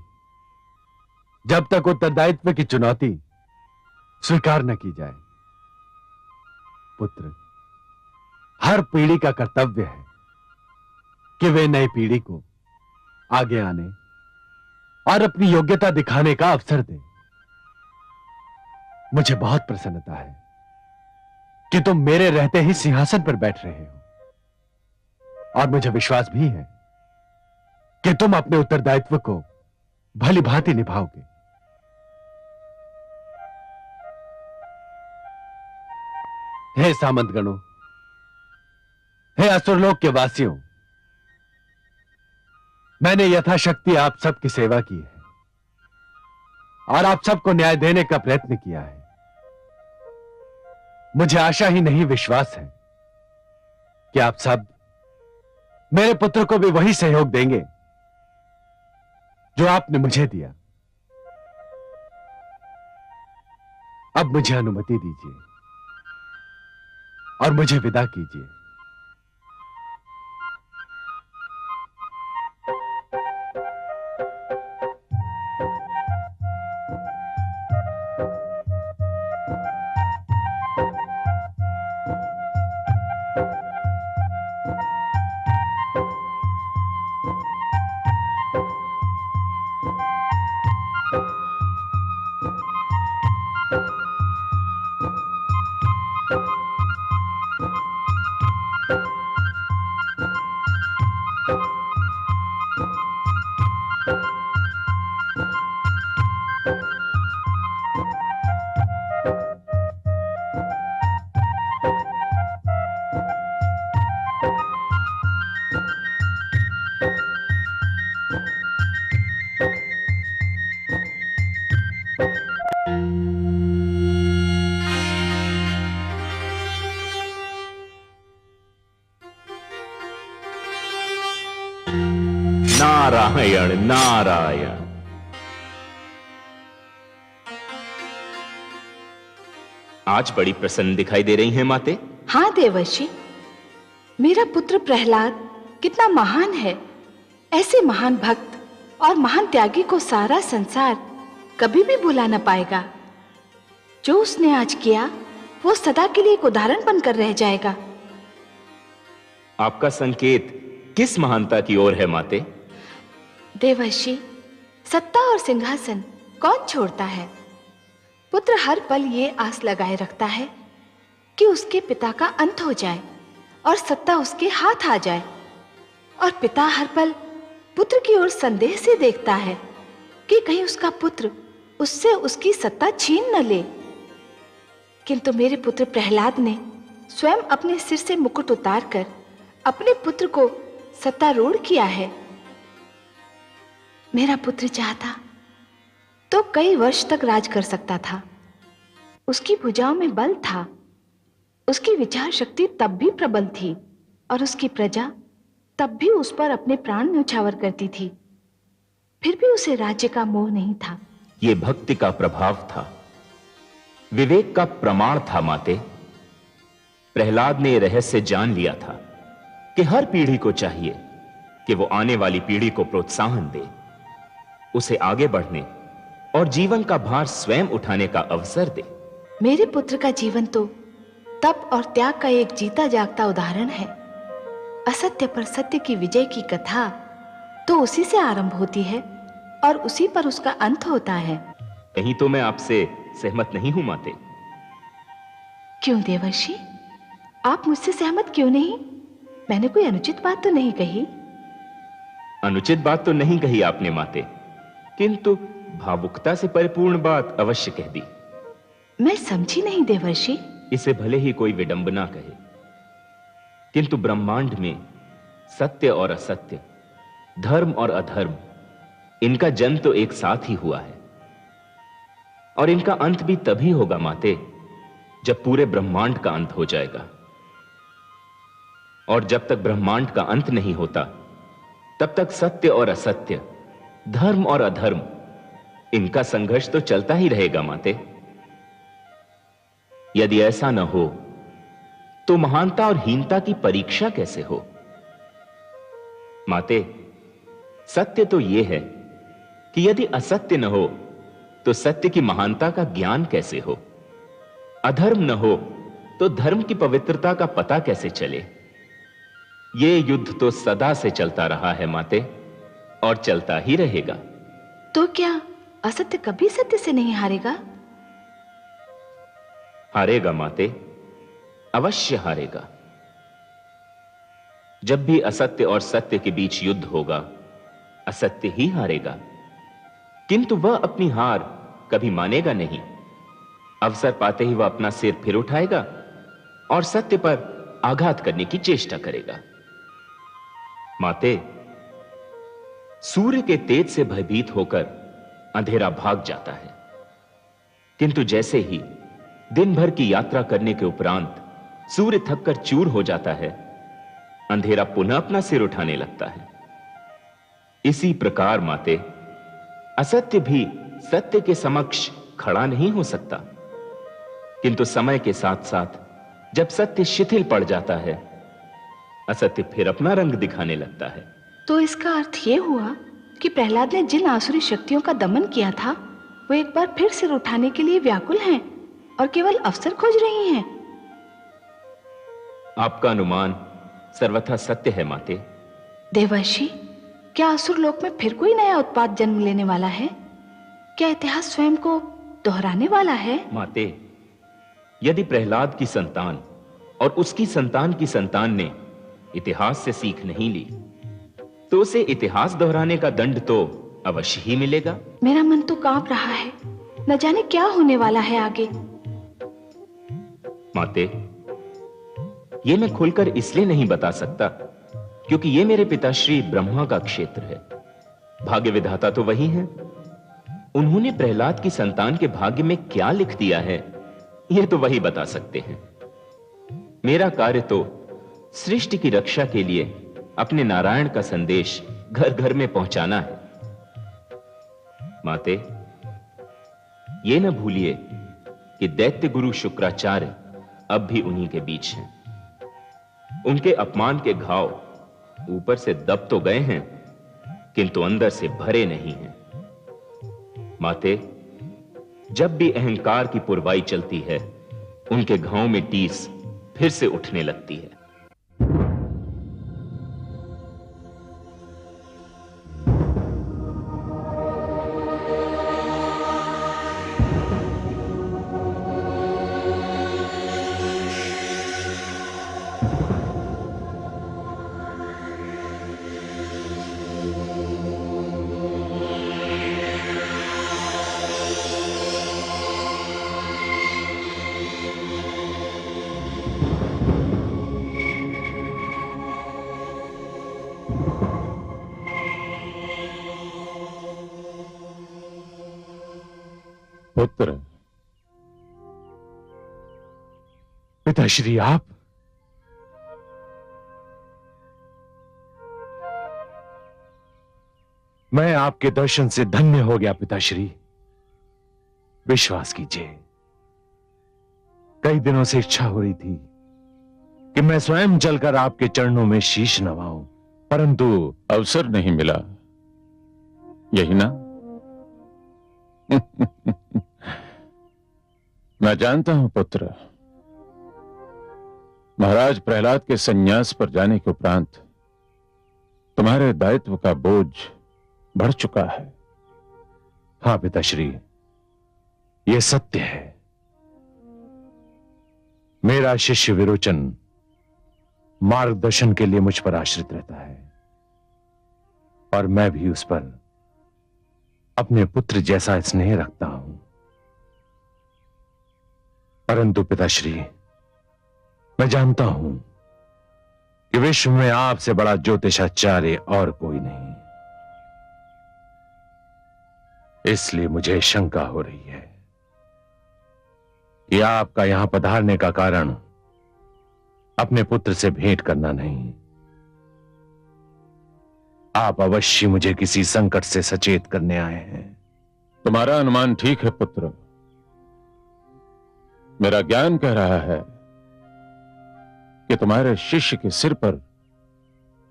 Speaker 6: जब तक उत्तरदायित्व की चुनौती स्वीकार न की जाए। पुत्र, हर पीढ़ी का कर्तव्य है कि वे नई पीढ़ी को आगे आने और अपनी योग्यता दिखाने का अवसर दे। मुझे बहुत प्रसन्नता है कि तुम मेरे रहते ही सिंहासन पर बैठ रहे हो और मुझे विश्वास भी है कि तुम अपने उत्तरदायित्व को भली भांति निभाओगे। हे सामंतगणों, हे असुरलोक के वासियों, मैंने यथाशक्ति आप सबकी सेवा की है और आप सबको न्याय देने का प्रयत्न किया है। मुझे आशा ही नहीं विश्वास है कि आप सब मेरे पुत्र को भी वही सहयोग देंगे जो आपने मुझे दिया। अब मुझे अनुमति दीजिए और मुझे विदा कीजिए।
Speaker 11: नारायण नारायण। आज बड़ी प्रसन्न दिखाई दे रही हैं माते।
Speaker 1: हाँ देवर्षि, मेरा पुत्र प्रहलाद कितना महान है। ऐसे महान भक्त और महान त्यागी को सारा संसार कभी भी भुला न पाएगा। जो उसने आज किया वो सदा के लिए एक उदाहरण बनकर रह जाएगा।
Speaker 11: आपका संकेत किस महानता की ओर है माते?
Speaker 1: देवर्षि, सत्ता और सिंहासन कौन छोड़ता है? पुत्र हर पल ये आस लगाए रखता है कि उसके पिता का अंत हो जाए और सत्ता उसके हाथ आ जाए, और पिता हर पल पुत्र की ओर संदेह से देखता है कि कहीं उसका पुत्र उससे उसकी सत्ता छीन न ले। किंतु मेरे पुत्र प्रहलाद ने स्वयं अपने सिर से मुकुट उतारकर अपने पुत्र को सत्तारूढ़ किया है। मेरा पुत्र चाहता तो कई वर्ष तक राज कर सकता था। उसकी भुजाओं में बल था, उसकी विचार शक्ति तब भी प्रबल थी, और उसकी प्रजा तब भी उस पर अपने प्राण न्यौछावर करती थी। फिर भी उसे राज्य का मोह नहीं था।
Speaker 11: ये भक्ति का प्रभाव था, विवेक का प्रमाण था माते। प्रहलाद ने रहस्य जान लिया था कि हर पीढ़ी को चाहिए कि वो आने वाली पीढ़ी को प्रोत्साहन दे, उसे आगे बढ़ने और जीवन का भार स्वयं उठाने का अवसर दे।
Speaker 1: मेरे पुत्र का जीवन तो तप और त्याग का एक जीता जागता उदाहरण है। असत्य पर सत्य की विजय की कथा तो उसी से आरंभ होती है और उसी पर उसका अंत होता है।
Speaker 11: कहीं तो मैं आपसे सहमत नहीं हूं माते।
Speaker 1: क्यों देवर्षि, आप मुझसे सहमत क्यों नहीं? मैंने कोई अनुचित बात तो नहीं कही।
Speaker 11: अनुचित बात तो नहीं कही आपने माते, किंतु भावुकता से परिपूर्ण बात अवश्य कह दी।
Speaker 1: मैं समझी नहीं देवर्षि।
Speaker 11: इसे भले ही कोई विडंबना कहे, किंतु ब्रह्मांड में सत्य और असत्य, धर्म और अधर्म, इनका जन्म तो एक साथ ही हुआ है, और इनका अंत भी तभी होगा माते जब पूरे ब्रह्मांड का अंत हो जाएगा। और जब तक ब्रह्मांड का अंत नहीं होता तब तक सत्य और असत्य, धर्म और अधर्म, इनका संघर्ष तो चलता ही रहेगा माते। यदि ऐसा न हो तो महानता और हीनता की परीक्षा कैसे हो? माते, सत्य तो यह है कि यदि असत्य न हो तो सत्य की महानता का ज्ञान कैसे हो? अधर्म न हो तो धर्म की पवित्रता का पता कैसे चले? ये युद्ध तो सदा से चलता रहा है माते, और चलता ही रहेगा।
Speaker 1: तो क्या असत्य कभी सत्य से नहीं हारेगा?
Speaker 11: हारेगा माते, अवश्य हारेगा। जब भी असत्य और सत्य के बीच युद्ध होगा, असत्य ही हारेगा, किंतु वह अपनी हार कभी मानेगा नहीं। अवसर पाते ही वह अपना सिर फिर उठाएगा और सत्य पर आघात करने की चेष्टा करेगा। माते, सूर्य के तेज से भयभीत होकर अंधेरा भाग जाता है, किंतु जैसे ही दिन भर की यात्रा करने के उपरांत सूर्य थककर चूर हो जाता है, अंधेरा पुनः अपना सिर उठाने लगता है। इसी प्रकार माते, असत्य भी सत्य के समक्ष खड़ा नहीं हो सकता, किंतु समय के साथ साथ जब सत्य शिथिल पड़ जाता है, असत्य फिर अपना रंग दिखाने लगता है।
Speaker 1: तो इसका अर्थ यह हुआ कि प्रहलाद ने जिन आसुरी शक्तियों का दमन किया था वो एक बार फिर सिर उठाने के लिए व्याकुल हैं और केवल अवसर खोज रही हैं।
Speaker 11: आपका अनुमान सर्वथा सत्य है माते।
Speaker 1: देवर्षि, क्या असुर लोक में फिर कोई नया उत्पात जन्म लेने वाला है? क्या इतिहास स्वयं को दोहराने वाला है?
Speaker 11: माते, यदि प्रहलाद की संतान और उसकी संतान की संतान ने इतिहास से सीख नहीं ली तो उसे इतिहास दोहराने का दंड तो अवश्य ही मिलेगा।
Speaker 1: मेरा मन तो कांप रहा है, न जाने क्या होने वाला है आगे।
Speaker 11: माते, ये मैं खुलकर इसलिए नहीं बता सकता क्योंकि ये मेरे पिताश्री ब्रह्मा का क्षेत्र है। भाग्य विधाता तो वही हैं। उन्होंने प्रहलाद की संतान के भाग्य में क्या लिख दिया है, ये तो वही बता सकते हैं। मेरा कार्य तो सृष्टि की रक्षा के लिए अपने नारायण का संदेश घर घर में पहुंचाना है। माते, ये न भूलिए कि दैत्य गुरु शुक्राचार्य अब भी उन्हीं के बीच हैं। उनके अपमान के घाव ऊपर से दब तो गए हैं, किंतु अंदर से भरे नहीं हैं। माते, जब भी अहंकार की पुरवाई चलती है, उनके घावों में टीस फिर से उठने लगती है।
Speaker 7: पुत्र, पिताश्री आप? मैं आपके दर्शन से धन्य हो गया पिताश्री। विश्वास कीजिए, कई दिनों से इच्छा हो रही थी कि मैं स्वयं चलकर आपके चरणों में शीश नवाऊं, परंतु
Speaker 5: अवसर नहीं मिला, यही ना? मैं जानता हूं पुत्र, महाराज प्रहलाद के संन्यास पर जाने के उपरांत तुम्हारे दायित्व का बोझ बढ़ चुका है।
Speaker 7: हां पिताश्री, यह सत्य है। मेरा शिष्य विरोचन मार्गदर्शन के लिए मुझ पर आश्रित रहता है और मैं भी उस पर अपने पुत्र जैसा स्नेह रखता हूं। परंतु पिताश्री, मैं जानता हूं कि विश्व में आपसे बड़ा ज्योतिषाचार्य और कोई नहीं, इसलिए मुझे शंका हो रही है कि आपका यहां पधारने का कारण अपने पुत्र से भेंट करना नहीं, आप अवश्य मुझे किसी संकट से सचेत करने आए हैं।
Speaker 5: तुम्हारा अनुमान ठीक है पुत्र। मेरा ज्ञान कह रहा है कि तुम्हारे शिष्य के सिर पर,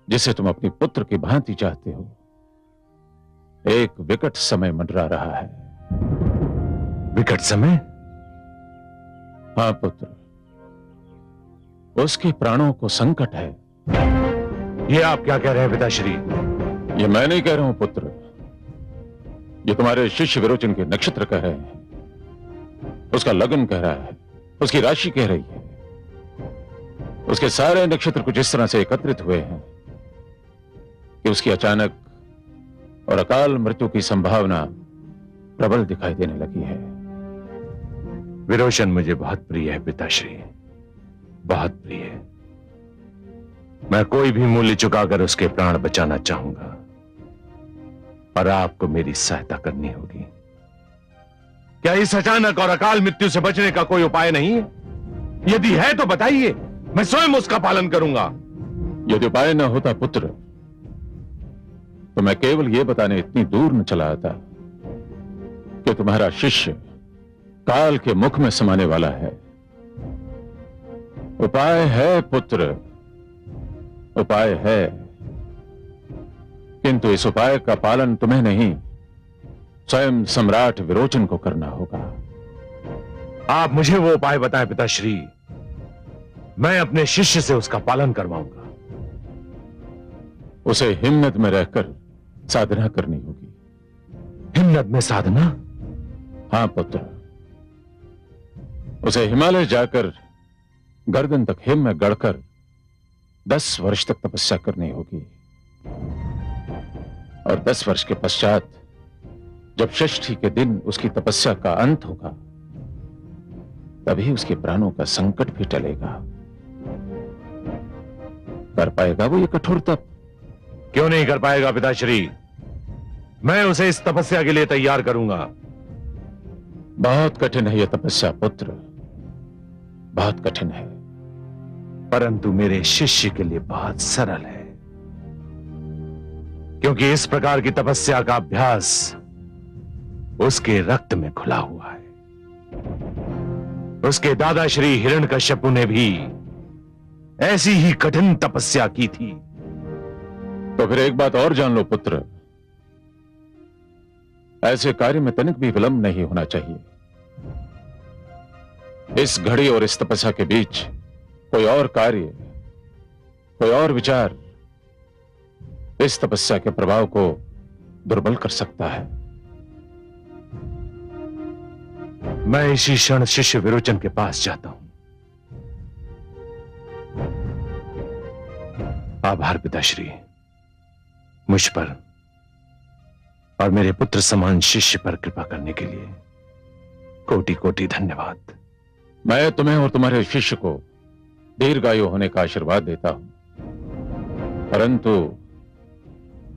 Speaker 5: जिसे तुम अपने पुत्र की भांति चाहते हो, एक विकट समय मंडरा रहा है।
Speaker 7: विकट समय?
Speaker 5: हां पुत्र, उसके प्राणों को संकट है।
Speaker 7: यह आप क्या कह रहे हैं पिताश्री?
Speaker 5: यह मैं नहीं कह रहा हूं पुत्र, ये तुम्हारे शिष्य विरोचन के नक्षत्र कह रहे हैं, उसका लगन कह रहा है, उसकी राशि कह रही है। उसके सारे नक्षत्र कुछ इस तरह से एकत्रित हुए हैं कि उसकी अचानक और अकाल मृत्यु की संभावना प्रबल दिखाई देने लगी है।
Speaker 7: विरोचन मुझे बहुत प्रिय है पिताश्री, बहुत प्रिय। मैं कोई भी मूल्य चुकाकर उसके प्राण बचाना चाहूंगा, पर आपको मेरी सहायता करनी होगी। क्या इस अचानक और अकाल मृत्यु से बचने का कोई उपाय नहीं है? यदि है तो बताइए, मैं स्वयं उसका पालन करूंगा।
Speaker 5: यदि उपाय न होता पुत्र, तो मैं केवल यह बताने इतनी दूर न चला आता कि तुम्हारा शिष्य काल के मुख में समाने वाला है। उपाय है पुत्र, उपाय है, किंतु इस उपाय का पालन तुम्हें नहीं, स्वयं सम्राट विरोचन को करना होगा।
Speaker 7: आप मुझे वो उपाय बताएं पिताश्री, मैं अपने शिष्य से उसका पालन करवाऊंगा।
Speaker 5: उसे हिम्मत में रहकर साधना करनी होगी।
Speaker 7: हिम्मत में साधना?
Speaker 5: हां पुत्र, उसे हिमालय जाकर गर्दन तक हिम में गड़कर 10 वर्ष तक तपस्या करनी होगी, और 10 वर्ष के पश्चात जब षष्ठी के दिन उसकी तपस्या का अंत होगा, तभी उसके प्राणों का संकट भी टलेगा। कर पाएगा वो ये कठोर तप?
Speaker 7: क्यों नहीं कर पाएगा पिताश्री, मैं उसे इस तपस्या के लिए तैयार करूंगा।
Speaker 5: बहुत कठिन है यह तपस्या पुत्र, बहुत कठिन है।
Speaker 7: परंतु मेरे शिष्य के लिए बहुत सरल है। क्योंकि इस प्रकार की तपस्या का अभ्यास उसके रक्त में खुला हुआ है। उसके दादा श्री हिरण्यकश्यपु ने भी ऐसी ही कठिन तपस्या की थी।
Speaker 5: तो फिर एक बात और जान लो पुत्र, ऐसे कार्य में तनिक भी विलंब नहीं होना चाहिए। इस घड़ी और इस तपस्या के बीच कोई और कार्य, कोई और विचार इस तपस्या के प्रभाव को दुर्बल कर सकता है।
Speaker 7: मैं इसी क्षण शिष्य विरोचन के पास जाता हूं। आभार पिताश्री, मुझ पर और मेरे पुत्र समान शिष्य पर कृपा करने के लिए कोटि कोटि धन्यवाद।
Speaker 5: मैं तुम्हें और तुम्हारे शिष्य को दीर्घायु होने का आशीर्वाद देता हूं, परंतु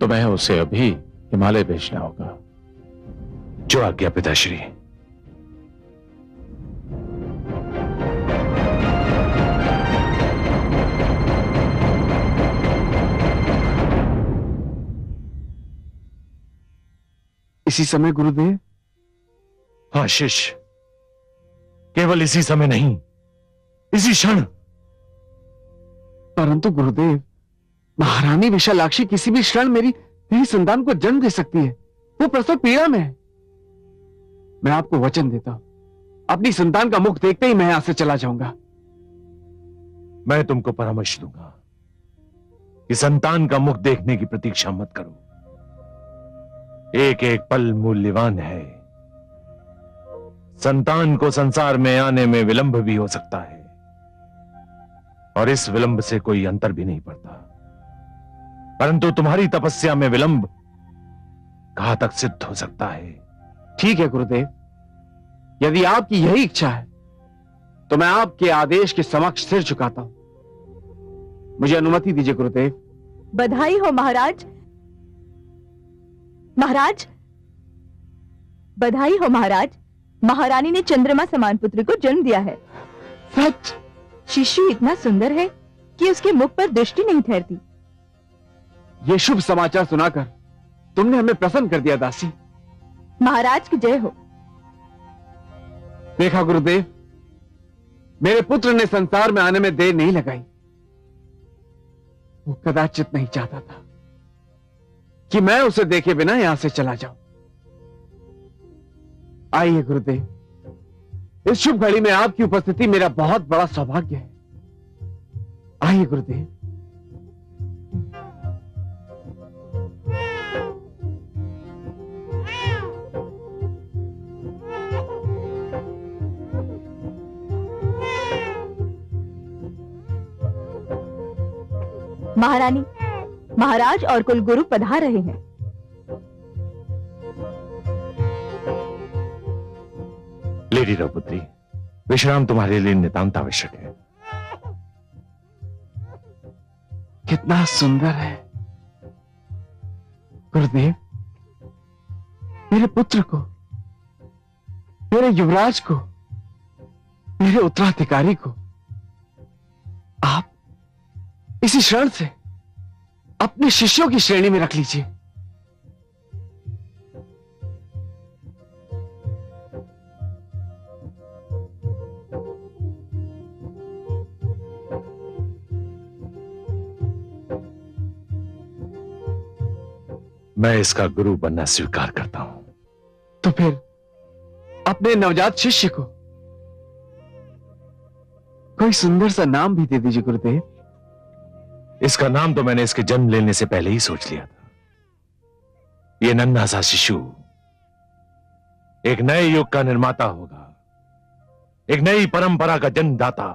Speaker 5: तुम्हें उसे अभी हिमालय भेजना होगा।
Speaker 7: जो आज्ञा पिताश्री।
Speaker 2: इसी समय गुरुदेव?
Speaker 7: हाँ शिष्य, केवल इसी समय नहीं, इसी क्षण।
Speaker 2: परंतु गुरुदेव, महारानी विशालाक्षी किसी भी क्षण मेरी संतान को जन्म दे सकती है। वो प्रसव पीड़ा में है। मैं आपको वचन देता हूं, अपनी संतान का मुख देखते ही मैं यहां से चला जाऊंगा।
Speaker 7: मैं तुमको परामर्श दूंगा कि संतान का मुख देखने की प्रतीक्षा मत करो। एक एक पल मूल्यवान है। संतान को संसार में आने में विलंब भी हो सकता है, और इस विलंब से कोई अंतर भी नहीं पड़ता। परंतु तुम्हारी तपस्या में विलंब घातक सिद्ध हो सकता है।
Speaker 2: ठीक है गुरुदेव, यदि आपकी यही इच्छा है तो मैं आपके आदेश के समक्ष सिर झुकाता हूं। मुझे अनुमति दीजिए गुरुदेव।
Speaker 10: बधाई हो महाराज। महाराज, बधाई हो महाराज। महारानी ने चंद्रमा समान पुत्र को जन्म दिया है।
Speaker 2: सच?
Speaker 10: शिशु इतना सुंदर है कि उसके मुख पर दृष्टि नहीं ठहरती।
Speaker 2: ये शुभ समाचार सुनाकर तुमने हमें प्रसन्न कर दिया दासी।
Speaker 10: महाराज की जय हो।
Speaker 2: देखा गुरुदेव, मेरे पुत्र ने संसार में आने में देर नहीं लगाई। वो कदाचित नहीं चाहता था कि मैं उसे देखे बिना यहां से चला जाऊं। आइए गुरुदेव, इस शुभ घड़ी में आपकी उपस्थिति मेरा बहुत बड़ा सौभाग्य है। आइए गुरुदेव।
Speaker 10: महारानी, महाराज और कुलगुरु पधार रहे हैं।
Speaker 7: लेडी द्रौपदी, विश्राम तुम्हारे लिए नितांत आवश्यक है।
Speaker 2: कितना सुंदर है गुरुदेव। मेरे पुत्र को, मेरे युवराज को, मेरे उत्तराधिकारी को आप इसी क्षण से अपने शिष्यों की श्रेणी में रख लीजिए।
Speaker 7: मैं इसका गुरु बनना स्वीकार करता हूं।
Speaker 2: तो फिर अपने नवजात शिष्य को कोई सुंदर सा नाम भी दे दीजिए गुरुदेव।
Speaker 7: इसका नाम तो मैंने इसके जन्म लेने से पहले ही सोच लिया था। यह नन्हा सा शिशु एक नए युग का निर्माता होगा, एक नई परंपरा का जन्मदाता,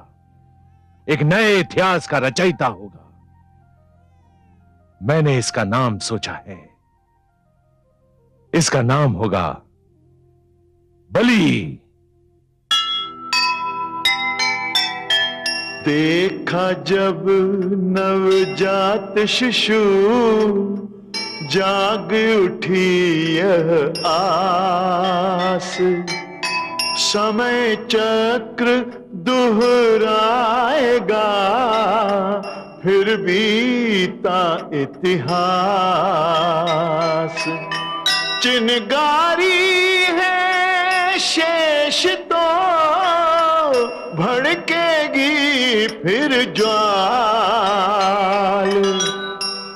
Speaker 7: एक नए इतिहास का रचयिता होगा। मैंने इसका नाम सोचा है। इसका नाम होगा बलि।
Speaker 12: देखा जब नवजात शिशु, जाग उठी यह आस। समय चक्र दोहराएगा, फिर भी बीता इतिहास। चिनगारी है शेष तो भड़केगी फिर ज्वाल।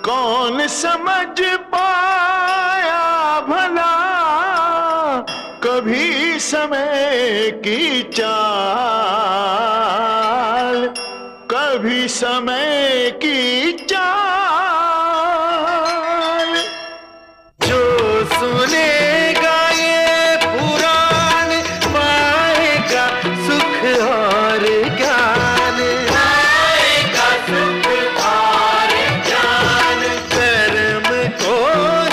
Speaker 12: कौन समझ पाया भला कभी समय की चाल, कभी समय की चाल। जो सुनेगा ये पुराण पाएगा सुख और ज्ञान, पाएगा सुख और ज्ञान। कर्म को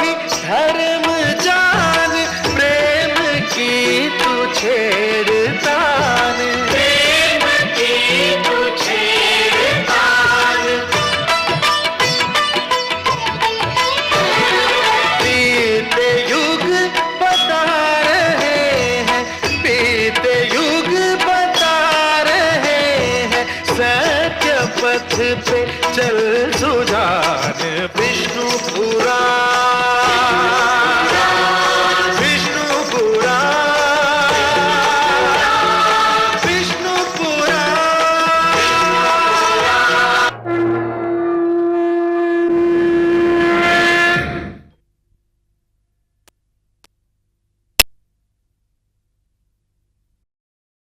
Speaker 12: ही धर्म जान, प्रेम की तू छेड़तान, प्रेम की तू छेड़तान। बीते युग बता रहे हैं, बीते युग बता रहे हैं, सत्य पथ पे चल